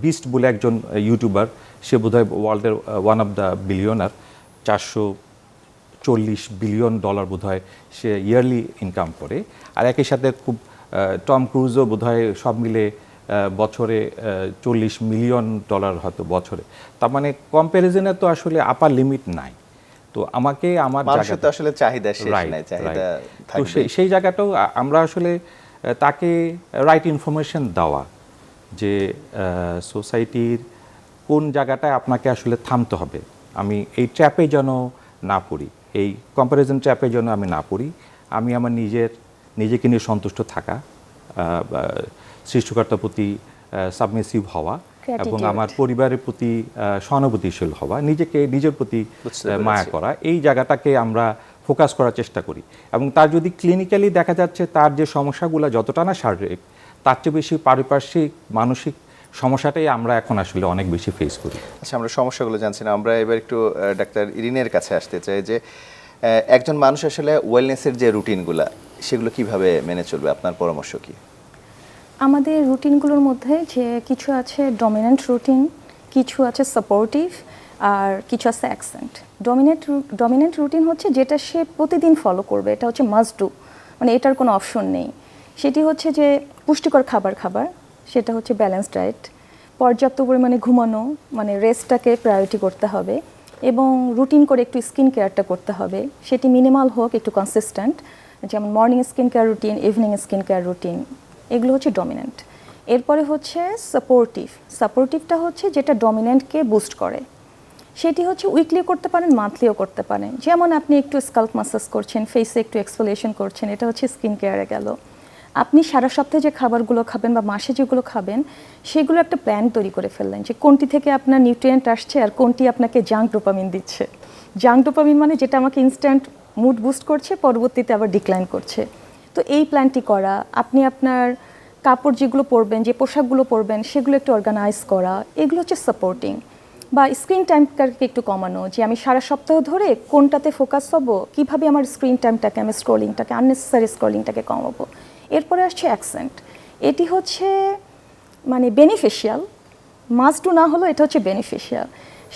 বিস্ট বলে একজন ইউটিউবার, সে বোধহয় ওয়ার্ল্ডের one of the billionaire, $440 billion বোধহয় সে ইয়ারলি ইনকাম করে। আর একই সাথে খুব টম ক্রুজও বোধহয় সব মিলে বছরে $40 মিলিয়ন হয়তো বছরে। তার মানে কম্প্যারিজনে তো আসলে আপার লিমিট নাই। তো আমাকে আমার জায়গাটা আসলে চাহিদা শেষ নাই, চাহিদা থাকবে। তো সেই জায়গাটাও আমরা আসলে তাকে রাইট ইনফরমেশন দেওয়া, যে সোসাইটির কোন জায়গাটায় আপনাকে আসলে থামতে হবে, আমি এই ট্র্যাপে যেন না পড়ি, এই কম্প্যারিজন ট্র্যাপে যেন আমি না পড়ি, আমি আমার নিজেকে নিয়ে সন্তুষ্ট থাকা, সৃষ্টিকর্তার প্রতি সাবমিসিভ হওয়া এবং আমার পরিবারের প্রতি সহানুভূতিশীল হওয়া, নিজের প্রতি মায়া করা, এই জায়গাটাকে আমরা ফোকাস করার চেষ্টা করি। এবং তার যদি ক্লিনিক্যালি দেখা যাচ্ছে তার যে সমস্যাগুলো যতটা না শারীরিক, তার চেয়ে বেশি পারিপার্শ্বিক মানসিক সমস্যাটাই আমরা এখন আসলে অনেক বেশি ফেস করি। আচ্ছা, আমরা সমস্যাগুলো জানছি না, আমরা এবার একটু ডাক্তার ইরিনের কাছে আসতে চাই, যে একজন মানুষ আসলে ওয়েলনেসের যে রুটিনগুলো সেগুলো কিভাবে মেনে চলবে, আপনার পরামর্শ কি? আমাদের রুটিনগুলোর মধ্যে যে কিছু আছে ডমিনেন্ট রুটিন, কিছু আছে সাপোর্টিভ, আর কিছু আছে অ্যাকসেন্ট। ডমিনেন্ট রুটিন হচ্ছে যেটা সে প্রতিদিন ফলো করবে, এটা হচ্ছে মাস্ট ডু, মানে এটার কোনো অপশন নেই। সেটি হচ্ছে যে পুষ্টিকর খাবার, সেটা হচ্ছে ব্যালেন্স ডায়েট, পর্যাপ্ত পরিমাণে ঘুমানো, মানে রেস্টটাকে প্রায়োরিটি করতে হবে, এবং রুটিন করে একটু স্কিন কেয়ারটা করতে হবে, সেটি মিনিমাল হোক, একটু কনসিস্টেন্ট, যেমন morning skin care routine, evening skin care routine, এগুলো হচ্ছে ডমিনেন্ট। এরপরে হচ্ছে সাপোর্টিভটা হচ্ছে যেটা ডমিনেন্টকে বুস্ট করে, সেটি হচ্ছে উইকলিও করতে পারেন, মান্থলিও করতে পারেন। যেমন আপনি একটু স্কাল্প মাসাজ করছেন, ফেসে একটু এক্সফোলিয়েশন করছেন, এটা হচ্ছে স্কিন কেয়ারে গেল। আপনি সারা সপ্তাহে যে খাবারগুলো খাবেন বা মাসে যেগুলো খাবেন, সেগুলো একটা প্ল্যান তৈরি করে ফেললেন, যে কোনটি থেকে আপনার নিউট্রিয়েন্ট আসছে আর কোনটি আপনাকে জাঙ্ক ডোপামিন দিচ্ছে। জাঙ্ক ডোপামিন মানে যেটা আমাকে ইনস্ট্যান্ট মুড বুস্ট করছে, পরবর্তীতে আবার ডিক্লাইন করছে। তো এই প্ল্যানটি করা, আপনি আপনার কাপড় যেগুলো পরবেন, যে পোশাকগুলো পরবেন, সেগুলো একটু অর্গানাইজ করা, এগুলো হচ্ছে সাপোর্টিং। বা স্ক্রিন টাইমটাকে একটু কমানো, যে আমি সারা সপ্তাহ ধরে কোনটাতে ফোকাস হব, কীভাবে আমার স্ক্রিন টাইমটাকে, আমি স্ক্রলিংটাকে, আননেসেসারি স্ক্রলিংটাকে কমাবো। এরপরে আসছে অ্যাকসেন্ট, এটি হচ্ছে মানে বেনিফিশিয়াল, মাস্ট ডু না হলো, এটা হচ্ছে বেনিফিশিয়াল।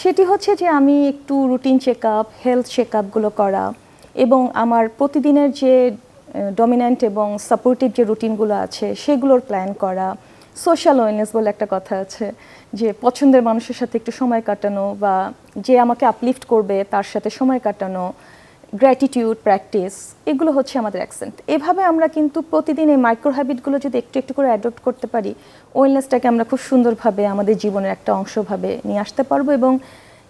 সেটি হচ্ছে যে আমি একটু routine check up, health check আপগুলো করা, এবং আমার প্রতিদিনের যে ডমিনেন্ট এবং সাপোর্টিভ যে রুটিনগুলো আছে সেগুলোর প্ল্যান করা। সোশ্যাল ওয়েলনেস বলে একটা কথা আছে, যে পছন্দের মানুষের সাথে একটু সময় কাটানো, বা যে আমাকে আপলিফট করবে তার সাথে সময় কাটানো, গ্র্যাটিটিউড প্র্যাকটিস, এগুলো হচ্ছে আমাদের অ্যাকসেন্ট। এভাবে আমরা কিন্তু প্রতিদিন এই মাইক্রো হ্যাবিটগুলো যদি একটু একটু করে অ্যাডপ্ট করতে পারি, ওয়েলনেসটাকে আমরা খুব সুন্দরভাবে আমাদের জীবনের একটা অংশভাবে নিয়ে আসতে পারবো। এবং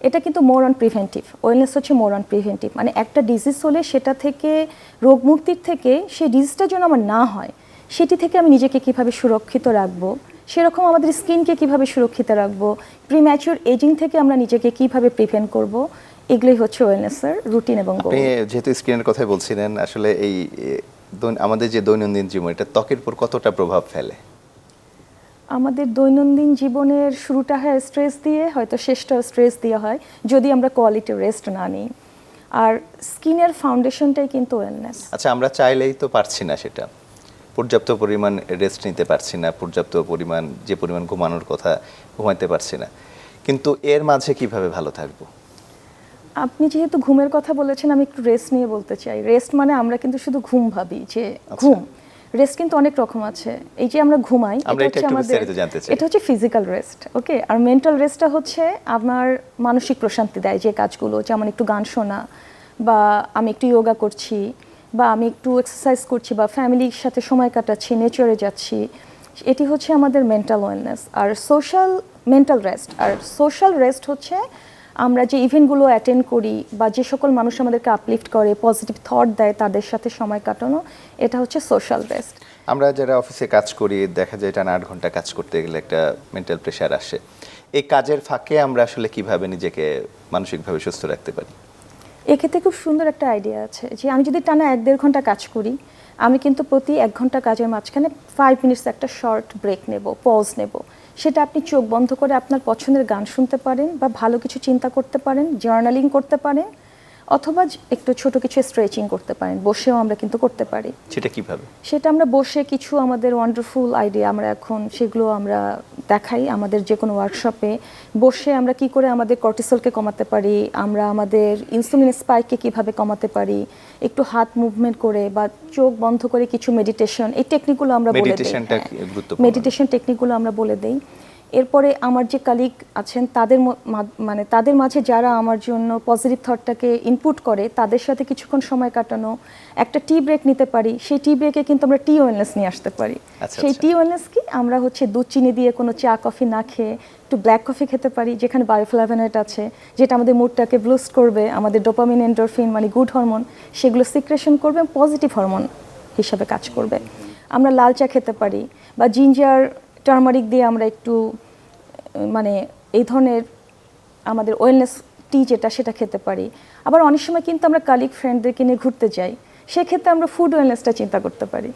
এটা কিন্তু মোর অন প্রিভেন্টিভ, ওয়েলনেস হচ্ছে মোর অন প্রিভেন্টিভ, মানে একটা ডিজিজ হলে সেটা থেকে রোগ মুক্তির থেকে সেই ডিজিজটা যেন আমার না হয়, সেটি থেকে আমি নিজেকে কিভাবে সুরক্ষিত রাখবো, সেরকম আমাদের স্কিনকে কিভাবে সুরক্ষিত রাখবো, প্রিম্যাচিউর এজিং থেকে আমরা নিজেকে কিভাবে প্রিভেন্ট করব, এগুলোই হচ্ছে ওয়েলনেসের রুটিন এবং গোল। আপনি যেহেতু স্ক্রিনের কথাই বলছিলেন, আসলে এই আমাদের যে দৈনন্দিন জীবন, এটা ত্বকের উপর কতটা প্রভাব ফেলে? আমাদের দৈনন্দিন জীবনের শুরুটা হয় স্ট্রেস দিয়ে, হয়তো শেষটা স্ট্রেস দিয়ে হয় যদি আমরা কোয়ালিটি রেস্ট না নিই। আর স্কিনের ফাউন্ডেশনটাই কিন্তু ওয়েলনেস। আচ্ছা, আমরা চাইলেই তো পারছি না সেটা, পর্যাপ্ত পরিমাণ রেস্ট নিতে পারছি না, পর্যাপ্ত পরিমাণ যে পরিমাণ ঘুমানোর কথা ঘুমাইতে পারছি না, কিন্তু এর মাঝে কিভাবে ভালো থাকবো? আপনি যেহেতু ঘুমের কথা বলেছেন, আমি একটু রেস্ট নিয়ে বলতে চাই। রেস্ট মানে আমরা কিন্তু শুধু ঘুম ভাবি যে ঘুম, রেস্ট কিন্তু অনেক রকম আছে। এই যে আমরা ঘুমাই, আমরা এটা একটু বিস্তারিত জানতে চাই। এটা হচ্ছে ফিজিক্যাল রেস্ট, ওকে। আর মেন্টাল রেস্টটা হচ্ছে আমার মানসিক প্রশান্তি দেয় যে কাজগুলো, যেমন একটু গান শোনা, বা আমি একটু যোগা করছি, বা আমি একটু এক্সারসাইজ করছি, বা ফ্যামিলির সাথে সময় কাটাচ্ছি, নেচারে যাচ্ছি, এটি হচ্ছে আমাদের মেন্টাল ওয়েলনেস। আর মেন্টাল রেস্ট আর সোশ্যাল রেস্ট হচ্ছে আমরা যে ইভেন্টগুলো অ্যাটেন্ড করি বা যে সকল মানুষ আমাদেরকে আপলিফট করে, পজিটিভ থট দেয়, তাদের সাথে সময় কাটানো, এটা হচ্ছে সোশ্যাল রেস্ট। আমরা যারা অফিসে কাজ করি, দেখা যায় টানা 8 ঘন্টা কাজ করতে গেলে একটা মেন্টাল প্রেশার আসে। এই কাজের ফাঁকে আমরা আসলে কিভাবে নিজেকে মানসিকভাবে সুস্থ রাখতে পারি? এক্ষেত্রে খুব সুন্দর একটা আইডিয়া আছে যে আমি যদি টানা 1-1.5 ঘন্টা কাজ করি, আমি কিন্তু প্রতি 1 ঘন্টা কাজের মাঝখানে 5 মিনিটস একটা শর্ট ব্রেক নেব, পজ নেব। সেটা আপনি চোখ বন্ধ করে আপনার পছন্দের গান শুনতে পারেন, বা ভালো কিছু চিন্তা করতে পারেন, জার্নালিং করতে পারেন, অথবা একটু ছোট কিছু স্ট্রেচিং করতে পারেন। বসেও আমরা কিন্তু করতে পারি। সেটা কিভাবে? সেটা আমরা বসে কিছু আমাদের ওয়ান্ডারফুল আইডিয়া আমরা এখন সেগুলো আমরা দেখাই আমাদের যে কোনো ওয়ার্কশপে। বসে আমরা কি করে আমাদের কর্টিসলকে কমাতে পারি, আমরা আমাদের ইনসুলিন স্পাইককে কিভাবে কমাতে পারি, একটু হাত মুভমেন্ট করে বা চোখ বন্ধ করে কিছু মেডিটেশন, এই টেকনিকগুলো আমরা বলে দিই। মেডিটেশন টেকনিকগুলো আমরা বলে দিই। এরপরে আমার যে কালিগ আছেন তাদের মাঝে যারা আমার জন্য পজিটিভ থটটাকে ইনপুট করে, তাদের সাথে কিছুক্ষণ সময় কাটানো, একটা টি ব্রেক নিতে পারি। সেই টি ব্রেকে কিন্তু আমরা টি ওয়েলনেস নিয়ে আসতে পারি। সেই টি ওয়েলনেস কি, আমরা হচ্ছে দুধ চিনি দিয়ে কোনো চা কফি না খেয়ে একটু ব্ল্যাক কফি খেতে পারি, যেখানে বায়োফ্লাভোনয়েড আছে, যেটা আমাদের মুডটাকে বুস্ট করবে, আমাদের ডোপামিন, এন্ডোরফিন মানে গুড হরমোন, সেগুলো সিক্রেশন করবে, পজিটিভ হরমোন হিসাবে কাজ করবে। আমরা লাল চা খেতে পারি, বা জিঞ্জার টার্মারিক দিয়ে আমরা একটু মানে এই ধরনের আমাদের ওয়েলনেস টি যেটা, সেটা খেতে পারি। আবার অনেক সময় কিন্তু আমরা কালিগ ফ্রেন্ডদেরকে নিয়ে ঘুরতে যাই, সেক্ষেত্রে আমরা ফুড ওয়েলনেসটা চিন্তা করতে পারি।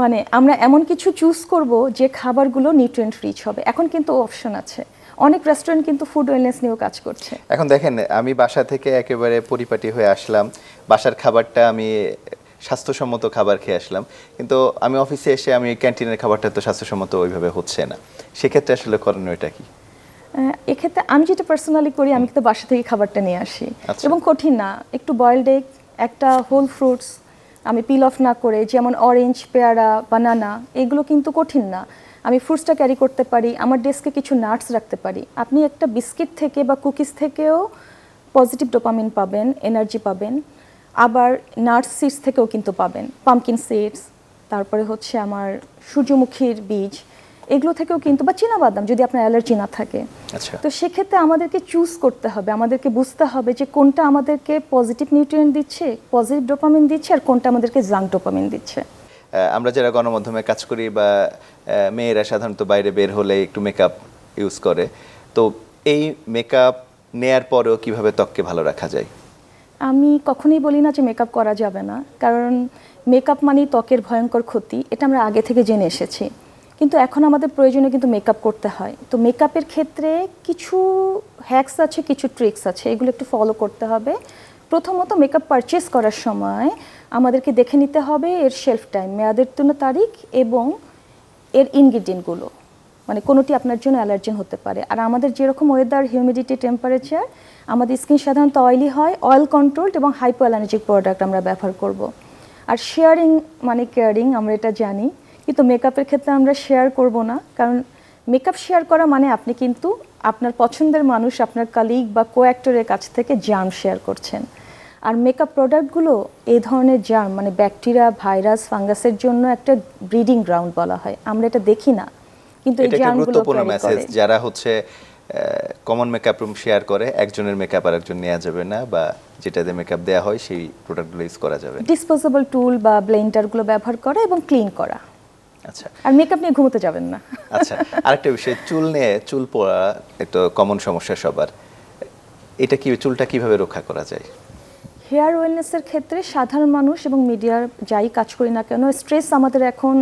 মানে আমরা এমন কিছু চুজ করব যে খাবারগুলো নিউট্রিয়েন্ট রিচ হবে। এখন কিন্তু অপশন আছে, অনেক রেস্টুরেন্ট কিন্তু ফুড ওয়েলনেস নিয়েও কাজ করছে। এখন দেখেন, আমি বাসা থেকে একেবারে পরিপাটি হয়ে আসলাম, বাসার খাবারটা আমি স্বাস্থ্যসম্মত খাবার খেয়ে আসলাম, কিন্তু আমি অফিসে এসে আমি ক্যান্টিনের খাবারটা তো স্বাস্থ্যসম্মত ওইভাবে হচ্ছে না। সেক্ষেত্রে আসলে করণীয়টা কি? এক্ষেত্রে আমি যেটা পার্সোনালি করি, আমি কিন্তু বাসা থেকে খাবারটা নিয়ে আসি, এবং কঠিন না, একটু বয়েলড এগ, একটা হোল ফ্রুটস আমি পিল অফ না করে, যেমন অরেঞ্জ, পেয়ারা, বানানা, এগুলো কিন্তু কঠিন না। আমি ফ্রুটসটা ক্যারি করতে পারি, আমার ডেস্কে কিছু নাটস রাখতে পারি। আপনি একটা বিস্কিট থেকে বা কুকিজ থেকেও পজিটিভ ডোপামিন পাবেন, এনার্জি পাবেন। আবার নাটস সিডস থেকেও কিন্তু পাবেন, পামকিন সিডস, তারপরে হচ্ছে আমার সূর্যমুখীর বীজ, এগুলো থেকেও কিন্তু, বা চীনাবাদাম যদি আপনার অ্যালার্জি না থাকে। তো সেক্ষেত্রে আমাদেরকে চুজ করতে হবে, আমাদেরকে বুঝতে হবে যে কোনটা আমাদেরকে পজিটিভ নিউট্রিয়েন্ট দিচ্ছে, পজিটিভ ডোপামিন দিচ্ছে, আর কোনটা আমাদেরকে জাঙ্ক ডোপামিন দিচ্ছে। আমরা যারা গণমাধ্যমে কাজ করি, বা মেয়েরা সাধারণত বাইরে বের হলে একটু মেকআপ ইউজ করে, তো এই মেকআপ নেয়ার পরেও কিভাবে ত্বককে ভালো রাখা যায়? আমি কখনোই বলি না যে মেকআপ করা যাবে না, কারণ মেকআপ মানেই ত্বকের ভয়ঙ্কর ক্ষতি, এটা আমরা আগে থেকে জেনে এসেছি। কিন্তু এখন আমাদের প্রয়োজনে কিন্তু মেকআপ করতে হয়। তো মেকআপের ক্ষেত্রে কিছু হ্যাকস আছে, কিছু ট্রিক্স আছে, এগুলো একটু ফলো করতে হবে। প্রথমত, মেকআপ পারচেস করার সময় আমাদেরকে দেখে নিতে হবে এর শেলফ টাইম, মেয়াদোত্তীর্ণ তারিখ, এবং এর ইনগ্রিডিয়েন্টগুলো, মানে কোনোটি আপনার জন্য অ্যালার্জেন হতে পারে। আর আমাদের যেরকম ওয়েদার, হিউমিডিটি, টেম্পারেচার, আমাদের স্কিন সাধারণত অয়েলি হয়, অয়েল কন্ট্রোলড এবং হাইপোঅ্যালার্জিক প্রোডাক্ট আমরা ব্যবহার করব। আর শেয়ারিং মানে কেয়ারিং, আমরা এটা জানি, কিন্তু মেকআপের ক্ষেত্রে আমরা শেয়ার করব না, কারণ মেকআপ শেয়ার করা মানে আপনি কিন্তু আপনার পছন্দের মানুষ, আপনার কালিগ বা কো অ্যাক্টরের কাছ থেকে জার্ম শেয়ার করছেন। আর মেকআপ প্রোডাক্টগুলো এই ধরনের জার্ম মানে ব্যাকটেরিয়া, ভাইরাস, ফাঙ্গাসের জন্য একটা ব্রিডিং গ্রাউন্ড বলা হয়, আমরা এটা দেখি না, কিন্তু এই জার্মগুলো গুরুত্বপূর্ণ মেসেজ। যারা হচ্ছে কমন মেকআপ রুম শেয়ার করে, একজনের মেকআপ আরেকজন নেওয়া যাবে না, বা যেটাতে মেকআপ দেওয়া হয় সেই প্রোডাক্টগুলো ইউজ করা যাবে। ডিসপোজেবল টুল বা ব্লেন্ডারগুলো ব্যবহার করা এবং ক্লিন করা, আচ্ছা আর মেকআপ নিয়ে ঘুমোতে যাবেন না। আচ্ছা, আরেকটা বিষয়, চুল নিয়ে, চুল পড়া একটু কমন সমস্যা সবার, এটা কি, চুলটা কিভাবে রক্ষা করা যায়? হেয়ার ওয়েলনেসের ক্ষেত্রে সাধারণ মানুষ এবং মিডিয়ার যাই কাজ করি না কেন, স্ট্রেস আমাদের এখন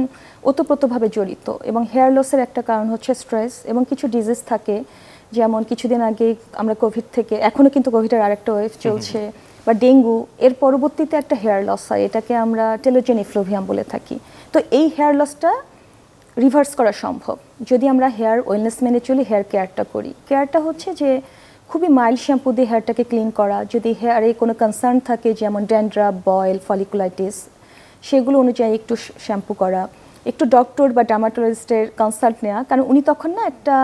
ওতপ্রোতভাবে জড়িত, এবং হেয়ার লসের একটা কারণ হচ্ছে স্ট্রেস। এবং কিছু ডিজিজ থাকে, যেমন কিছুদিন আগে আমরা কোভিড থেকে, এখনও কিন্তু কোভিডের আরেকটা ওয়েভ চলছে, বা ডেঙ্গু, এর পরবর্তীতে একটা হেয়ার লস হয়, এটাকে আমরা টেলোজেন ইফ্লুভিয়াম বলে থাকি। তো এই হেয়ার লসটা রিভার্স করা সম্ভব যদি আমরা হেয়ার ওয়েলনেস মেনে চলি, হেয়ার কেয়ারটা করি। কেয়ারটা হচ্ছে যে খুবই মাইল্ড শ্যাম্পু দিয়ে হেয়ারটাকে ক্লিন করা, যদি হেয়ারে কোনো কনসার্ন থাকে যেমন ড্যান্ড্রাফ, বয়েল, ফলিকুলাইটিস, সেগুলো অনুযায়ী একটু শ্যাম্পু করা, একটু ডক্টর বা ডার্মাটোলজিস্টের কনসাল্ট নেওয়া, কারণ উনি তখন না একটা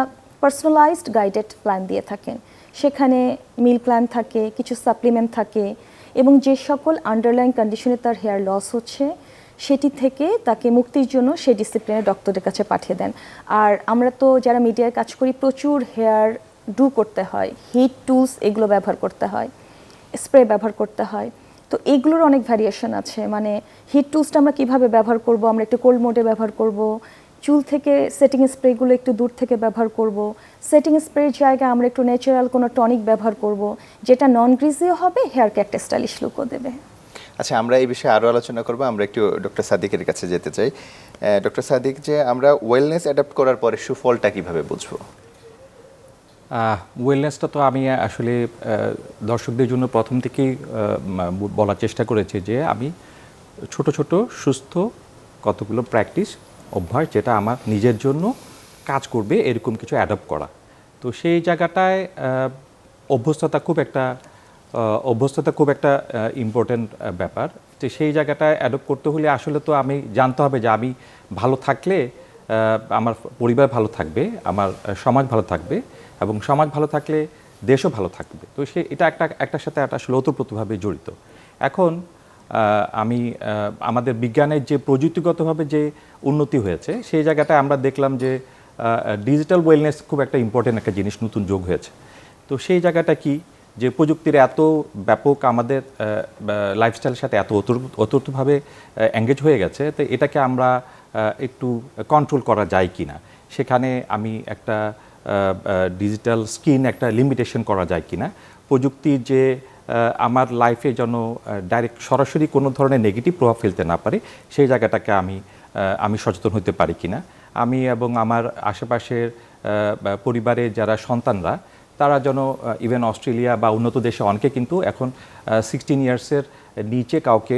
পার্সোনালাইজড গাইডেড প্ল্যান দিয়ে থাকেন। সেখানে মিল প্ল্যান থাকে, কিছু সাপ্লিমেন্ট থাকে, এবং যে সকল আন্ডারলাইন কন্ডিশনে তার হেয়ার লস হচ্ছে সেটি থেকে তাকে মুক্তির জন্য সেই ডিসিপ্লিনে ডক্টরের কাছে পাঠিয়ে দেন। আর আমরা তো যারা মিডিয়ায় কাজ করি, প্রচুর হেয়ার ডু করতে হয়, হিট টুলস এগুলো ব্যবহার করতে হয়, স্প্রে ব্যবহার করতে হয়। তো এগুলোর অনেক ভ্যারিয়েশন আছে, মানে হিট টুলসটা আমরা কীভাবে ব্যবহার করব, আমরা একটু কোল্ড মোডে ব্যবহার করব, চুল থেকে সেটিং স্প্রেগুলো একটু দূর থেকে ব্যবহার করব, সেটিং স্প্রের জায়গায় আমরা একটু ন্যাচারাল কোনো টনিক ব্যবহার করব, যেটা নন গ্রিজিও হবে, হেয়ারকে একটা স্টাইলিশ লুকও দেবে। আচ্ছা, আমরা এই বিষয়ে আরও আলোচনা করব। আমরা একটু ডক্টর সাদিকের কাছে যেতে চাই। ডক্টর সাদিক, যে আমরা ওয়েলনেস অ্যাডাপ্ট করার পরে সুফলটা কিভাবে বুঝবো? ওয়েলনেসটা তো আমি আসলে দর্শকদের জন্য প্রথম থেকেই বলার চেষ্টা করেছি যে আমি ছোট ছোট সুস্থ কতগুলো প্র্যাকটিস, অভ্যাস, যেটা আমার নিজের জন্য কাজ করবে এরকম কিছু অ্যাডপ্ট করা। তো সেই জায়গাটায় অভ্যস্ততা খুব একটা ইম্পর্ট্যান্ট ব্যাপার। তো সেই জায়গাটায় অ্যাডপ্ট করতে হলে আসলে তো আমি জানতে হবে যে আমি ভালো থাকলে আমার পরিবার ভালো থাকবে, আমার সমাজ ভালো থাকবে, এবং সমাজ ভালো থাকলে দেশও ভালো থাকবে। তো এটা একটার সাথে একটা আসলে ওতপ্রোতভাবে জড়িত। এখন আমি আমাদের বিজ্ঞানের যে প্রযুক্তিগতভাবে যে উন্নতি হয়েছে, সেই জায়গাটায় আমরা দেখলাম যে ডিজিটাল ওয়েলনেস খুব একটা ইম্পর্টেন্ট একটা জিনিস নতুন যোগ হয়েছে। তো সেই জায়গাটা কি, যে প্রযুক্তির এত ব্যাপক আমাদের লাইফস্টাইলের সাথে এত ওতপ্রোতভাবে এঙ্গেজ হয়ে গেছে, তো এটাকে আমরা একটু কন্ট্রোল করা যায় কি না, সেখানে আমি একটা ডিজিটাল স্কিন একটা লিমিটেশন করা যায় কি না, প্রযুক্তির যে আমার লাইফে যেন ডাইরেক্ট সরাসরি কোনো ধরনের নেগেটিভ প্রভাব ফেলতে না পারে, সেই জায়গাটাকে আমি সচেতন হতে পারি কি না। আমি এবং আমার আশেপাশের পরিবারের যারা সন্তানরা, তারা যেন ইভেন অস্ট্রেলিয়া বা উন্নত দেশে অনেকে কিন্তু এখন 16 ইয়ার্সের নিচে কাউকে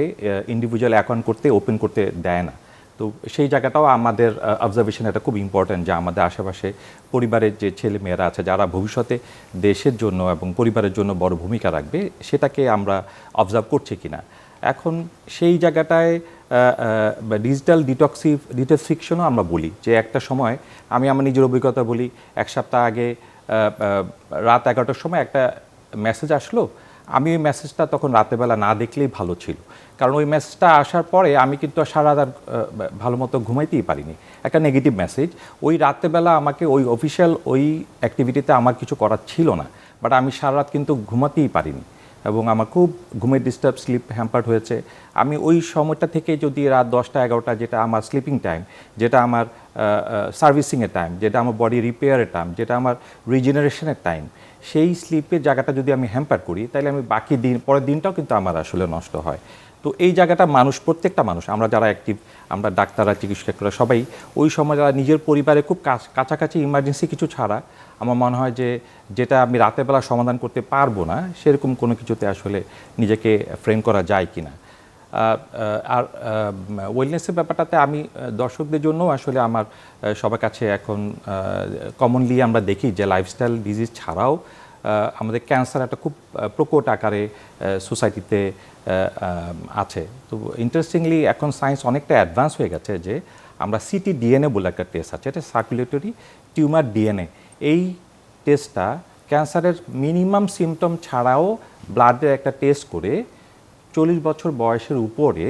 ইন্ডিভিজুয়াল অ্যাকাউন্ট করতে, ওপেন করতে দেয় না। তো সেই জায়গাটাও আমাদের অবজারভেশন এটা খুব ইম্পর্ট্যান্ট, যে আমাদের আশেপাশে পরিবারের যে ছেলে মেয়েরা আছে যারা ভবিষ্যতে দেশের জন্য এবং পরিবারের জন্য বড় ভূমিকা রাখবে, সেটাকে আমরা অবজার্ভ করছি কিনা। এখন সেই জায়গাটায় ডিজিটাল ডিটক্সিফিকেশনও আমরা বলি, যে একটা সময়, আমি আমার নিজের অভিজ্ঞতা বলি, এক সপ্তাহ আগে রাত 11টার সময় একটা মেসেজ আসলো, আমি ওই মেসেজটা তখন রাতেরবেলা না দেখলেই ভালো ছিল, কারণ ওই মেসেজটা আসার পরে আমি কিন্তু সারা রাত ভালো মতো ঘুমাইতেই পারিনি। একটা নেগেটিভ মেসেজ, ওই রাতেরবেলা আমাকে ওই অফিসিয়াল ওই অ্যাক্টিভিটিতে আমার কিছু করার ছিল না, বাট আমি সারা রাত কিন্তু ঘুমাতেই পারিনি, এবং আমার খুব ঘুমের ডিস্টার্ব, স্লিপ হ্যাম্পার্ড হয়েছে। আমি ওই সময়টা থেকে যদি রাত 10টা 11টা, যেটা আমার স্লিপিং টাইম, যেটা আমার সার্ভিসিংয়ের টাইম, যেটা আমার বডি রিপেয়ারের টাইম, যেটা আমার রিজেনারেশনের টাইম, সেই স্লিপের জায়গাটা যদি আমি হ্যাম্পার করি, তাহলে আমি বাকি দিন, পরের দিনটাও কিন্তু আমার আসলে নষ্ট হয়। তো এই জায়গাটা প্রত্যেকটা মানুষ, আমরা যারা অ্যাক্টিভ, আমরা ডাক্তাররা, চিকিৎসকরা, সবাই ওই সময় যারা নিজের পরিবারে খুব কাছাকাছি ইমার্জেন্সি কিছু ছাড়া, আমার মনে হয় যে যেটা আমি রাতের বেলা সমাধান করতে পারবো না, সেরকম কোনো কিছুতে আসলে নিজেকে ফ্রেম করা যায় কি না। আর ওয়েলনেসের ব্যাপারটাতে আমি দর্শকদের জন্য আসলে আমার সবার কাছে এখন কমনলি আমরা দেখি যে লাইফস্টাইল ডিজিজ ছাড়াও আমাদের ক্যান্সার একটা খুব প্রকট আকারে সোসাইটিতে আছে। তো ইন্টারেস্টিংলি এখন সায়েন্স অনেকটা অ্যাডভান্স হয়ে গেছে, যে আমরা ctDNA বলে একটা টেস্ট আছে, এটা সার্কুলেটরি টিউমার ডিএনএ। এই টেস্টটা ক্যান্সারের মিনিমাম সিমটম ছাড়াও ব্লাডের একটা টেস্ট করে 40 বছর বয়সের উপরে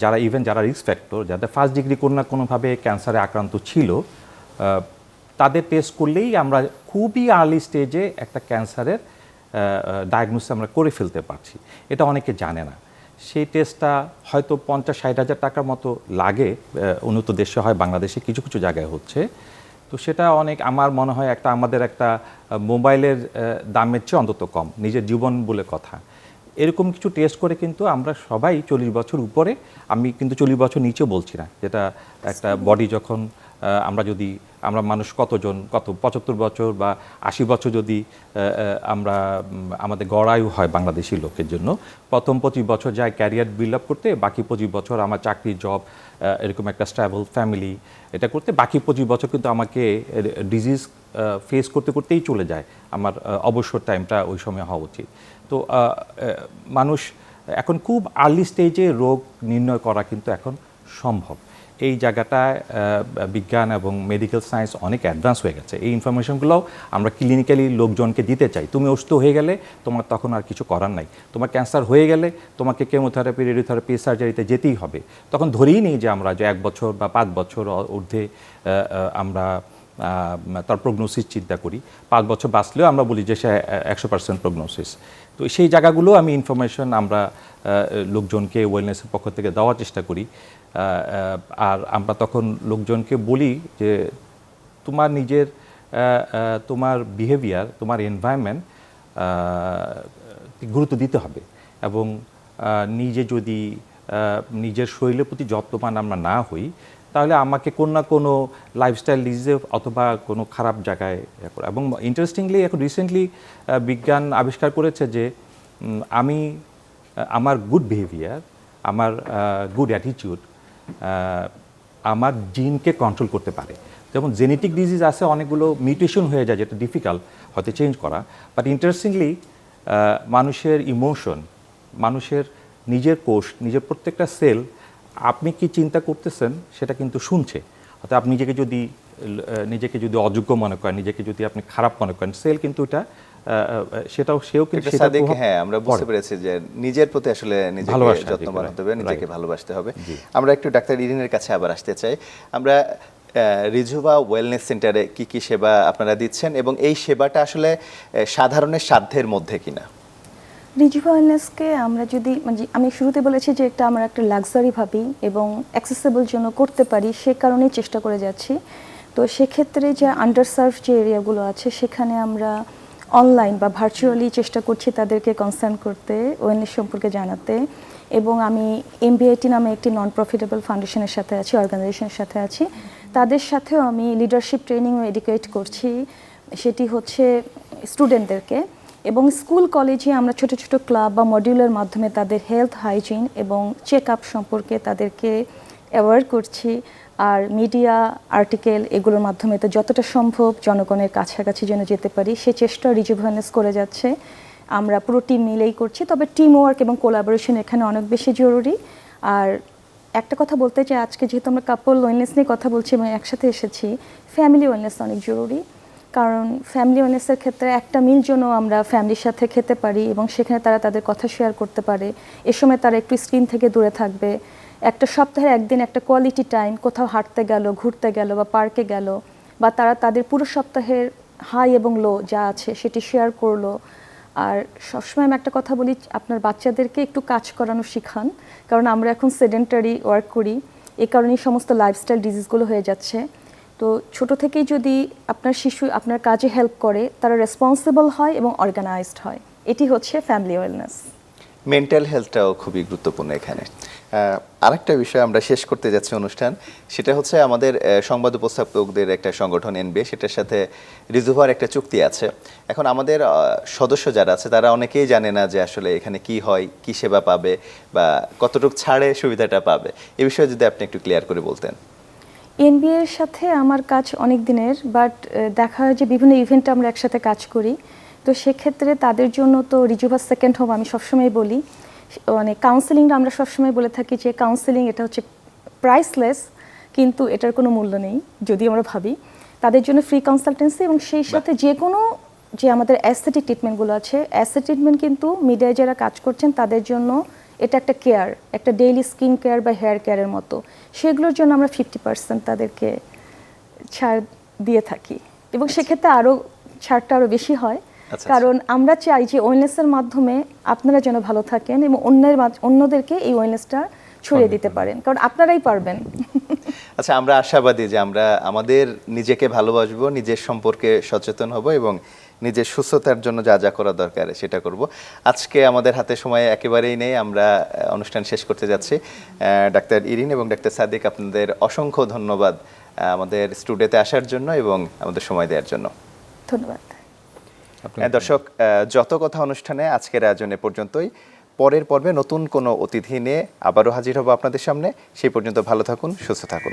যারা রিস্ক ফ্যাক্টর, যাদের ফার্স্ট ডিগ্রি কোনো না কোনোভাবে ক্যান্সারে আক্রান্ত ছিল, তাদের টেস্ট করলেই আমরা খুবই আর্লি স্টেজে একটা ক্যান্সারের ডায়াগনোসিস আমরা করে ফেলতে পারছি। এটা অনেকে জানে না। সেই টেস্টটা হয়তো 50-60 হাজার টাকার মতো লাগে, উন্নত দেশে হয়, বাংলাদেশে কিছু কিছু জায়গায় হচ্ছে। তো সেটা অনেক, আমার মনে হয় আমাদের একটা মোবাইলের দামের চেয়ে অন্তত কম, নিজের জীবন বলে কথা। এরকম কিছু টেস্ট করে কিন্তু আমরা সবাই 40 বছর উপরে, আমি কিন্তু 40 বছর নিচেও বলছি না, যেটা একটা বডি যখন আমরা মানুষ কত 75 বছর বা 80 বছর যদি আমাদের গড় আয়ু হয় বাংলাদেশি লোকের জন্য, প্রথম 25 বছর যায় ক্যারিয়ার বিল্ড আপ করতে, বাকি 25 বছর আমার চাকরি, জব, এরকম একটা স্ট্যাবল ফ্যামিলি এটা করতে, বাকি 25 বছর কিন্তু আমাকে ডিজিজ ফেস করতে করতেই চলে যায়। আমার অবসর টাইমটা ওই সময় হওয়া উচিত। তো মানুষ এখন খুব আর্লি স্টেজে রোগ নির্ণয় করা কিন্তু এখন সম্ভব। এই জায়গাটায় বিজ্ঞান এবং মেডিকেল সায়েন্স অনেক অ্যাডভান্স হয়ে গেছে। এই ইনফরমেশনগুলোও আমরা ক্লিনিক্যালি লোকজনকে দিতে চাই। তুমি অসুস্থ হয়ে গেলে তোমার তখন আর কিছু করার নাই, তোমার ক্যান্সার হয়ে গেলে তোমাকে কেমোথেরাপি, রেডিওথেরাপি, সার্জারিতে যেতেই হবে। তখন ধরেই নিই যে আমরা যে 1 বছর বা 5 বছর ঊর্ধ্বে আমরা তার প্রগনোসিস চিন্তা করি, 5 বছর বাঁচলেও আমরা বলি যে সে 100% প্রগনোসিস। তো সেই জায়গাগুলো আমি ইনফরমেশন আমরা লোকজনকে ওয়েলনেসের পক্ষ থেকে দেওয়ার চেষ্টা করি। আর আমরা তখন লোকজনকে বলি যে তোমার নিজের তোমার বিহেভিয়ার, তোমার এনভায়রনমেন্ট গুরুত্ব দিতে হবে, এবং নিজে যদি নিজের শরীরের প্রতি যত্নবান আমরা না হই, তাহলে আমাকে কোনো না কোনো লাইফস্টাইল ডিজিজে অথবা কোনো খারাপ জায়গায়। এবং ইন্টারেস্টিংলি এখন রিসেন্টলি বিজ্ঞান আবিষ্কার করেছে যে আমার গুড বিহেভিয়ার, আমার গুড অ্যাটিটিউড আমার জিনকে কন্ট্রোল করতে পারে। যেমন জেনেটিক ডিজিজ আছে অনেকগুলো, মিউটেশন হয়ে যায়, যেটা ডিফিকাল্ট হয়তো চেঞ্জ করা। বাট ইন্টারেস্টিংলি মানুষের ইমোশন, মানুষের নিজের কোষ, নিজের প্রত্যেকটা সেল আপনি কি চিন্তা করতেছেন সেটা কিন্তু শুনছে। অর্থাৎ আপনি নিজেকে যদি অযোগ্য মনে করেন, নিজেকে যদি আপনি খারাপ মনে করেন, সেল কিন্তু এটা সেও কিন্তু সেটা। হ্যাঁ, আমরা বুঝতে পেরেছি যে নিজের প্রতি আসলে নিজেকে যত্নবান হতে হবে, নিজেকে ভালোবাসতে হবে। আমরা একটু ডাক্তার ইরিনের কাছে আবার আসতে চাই। আমরা রিজুভা ওয়েলনেস সেন্টারে কি কি সেবা আপনারা দিচ্ছেন, এবং এই সেবাটা আসলে সাধারণের সাধ্যের মধ্যে কিনা? রিজুভা ওয়েলনেসকে আমরা যদি, আমি শুরুতে বলেছি যে এটা আমরা একটা লাক্সারি ভাবি এবং অ্যাক্সেসিবল জন্য করতে পারি, সে কারণেই চেষ্টা করে যাচ্ছি। তো সেক্ষেত্রে যে আন্ডারসার্ভ যে এরিয়াগুলো আছে সেখানে আমরা অনলাইন বা ভার্চুয়ালি চেষ্টা করছি তাদেরকে কনসার্ন করতে, ওয়েলনেস সম্পর্কে জানাতে। এবং আমি এমবিআইটি নামে একটি নন প্রফিটেবল ফাউন্ডেশনের সাথে আছি, অর্গানাইজেশনের সাথে আছি, তাদের সাথেও আমি লিডারশিপ ট্রেনিং ও এডুকেট করছি। সেটি হচ্ছে স্টুডেন্টদেরকে, এবং স্কুল কলেজে আমরা ছোট ছোট ক্লাব বা মডিউলের মাধ্যমে তাদের হেলথ, হাইজিন এবং চেক আপ সম্পর্কে তাদেরকে অ্যাওয়ার করছি। আর মিডিয়া আর্টিকেল এগুলোর মাধ্যমে তো যতটা সম্ভব জনগণের কাছাকাছি যেন যেতে পারি সে চেষ্টা রিজুভা ওয়েলনেস করে যাচ্ছে। আমরা পুরো টিম মিলেই করছি, তবে টিম ওয়ার্ক এবং কোলাবোরেশন এখানে অনেক বেশি জরুরি। আর একটা কথা বলতে চাই, আজকে যেহেতু আমরা কাপল ওয়েলনেস নিয়ে কথা বলছি এবং একসাথে এসেছি, ফ্যামিলি ওয়েলনেস অনেক জরুরি। কারণ ফ্যামিলি ওয়েলনেসের ক্ষেত্রে একটা মিল জন্য আমরা ফ্যামিলির সাথে খেতে পারি এবং সেখানে তারা তাদের কথা শেয়ার করতে পারে। এ সময় তারা একটু স্ক্রিন থেকে দূরে থাকবে, একটা সপ্তাহে একদিন একটা কোয়ালিটি টাইম কোথাও হাঁটতে গেল, ঘুরতে গেল বা পার্কে গেল, বা তারা তাদের পুরো সপ্তাহের হাই এবং লো যা আছে সেটি শেয়ার করলো। আর সবসময় আমি একটা কথা বলি, আপনার বাচ্চাদেরকে একটু কাজ করানো শিখান, কারণ আমরা এখন সেডেন্টারি ওয়ার্ক করি, এ কারণেই সমস্ত লাইফস্টাইল ডিজিজগুলো হয়ে যাচ্ছে। তো ছোট থেকেই যদি আপনার শিশু আপনার কাজে হেল্প করে, তারা রেসপন্সিবল হয় এবং অর্গানাইজড হয়। এটি হচ্ছে ফ্যামিলি ওয়েলনেস। মেন্টাল হেলথটাও খুবই গুরুত্বপূর্ণ এখানে। আরেকটা বিষয় আমরা শেষ করতে যাচ্ছি অনুষ্ঠান, সেটা হচ্ছে আমাদের সংবাদ উপস্থাপকদের একটা সংগঠন এনবিএ, সেটার সাথে রিজুভার একটা চুক্তি আছে। এখন আমাদের সদস্য যারা আছে তারা অনেকেই জানে না যে আসলে এখানে কি হয়, কি সেবা পাবে বা কতটুকু ছাড়ে সুবিধাটা পাবে। এই বিষয়ে যদি আপনি একটু ক্লিয়ার করে বলতেন। এনবিএ এর সাথে আমার কাজ অনেক দিনের, বাট দেখা হয় যে বিভিন্ন ইভেন্টে আমরা একসাথে কাজ করি। তো সেক্ষেত্রে তাদের জন্য তো রিজুভা সেকেন্ড হোম আমি সবসময় বলি। মানে কাউন্সেলিংটা আমরা সবসময় বলে থাকি যে কাউন্সেলিং এটা হচ্ছে প্রাইসলেস, কিন্তু এটার কোনো মূল্য নেই যদি আমরা ভাবি। তাদের জন্য ফ্রি কনসালটেন্সি, এবং সেই সাথে যে কোনো যে আমাদের অ্যাস্থেটিক ট্রিটমেন্টগুলো আছে, অ্যাস্থেটিক ট্রিটমেন্ট কিন্তু মিডিয়ায় যারা কাজ করছেন তাদের জন্য এটা একটা কেয়ার, একটা ডেইলি স্কিন কেয়ার বা হেয়ার কেয়ারের মতো। সেগুলোর জন্য আমরা 50% তাদেরকে ছাড় দিয়ে থাকি, এবং সেক্ষেত্রে আরও ছাড়টা আরও বেশি হয়। আচ্ছা। কারণ আমরা চাই যে ওয়েলনেসের মাধ্যমে আপনারা যেন ভালো থাকেন এবং অন্যদেরকে এই ওয়েলনেসটা ছড়িয়ে দিতে পারেন, কারণ আপনারাই পারবেন। আচ্ছা, আমরা আশাবাদী যে আমরা আমাদের নিজেকে ভালোবাসবো, নিজের সম্পর্কে সচেতন হব এবং নিজের সুস্থতার জন্য যা যা করা দরকার সেটা করব। আজকে আমাদের হাতে সময় একেবারেই নেই, আমরা অনুষ্ঠান শেষ করতে যাচ্ছি। ডাক্তার ইরিন এবং ডাক্তার সাদিক, আপনাদের অসংখ্য ধন্যবাদ আমাদের স্টুডিওতে আসার জন্য এবং আমাদের সময় দেওয়ার জন্য। ধন্যবাদ। দর্শক, যত কথা অনুষ্ঠানে আজকের আয়োজন এ পর্যন্তই। পরের পর্বে নতুন কোনো অতিথি নিয়ে আবারও হাজির হব আপনাদের সামনে। সেই পর্যন্ত ভালো থাকুন, সুস্থ থাকুন।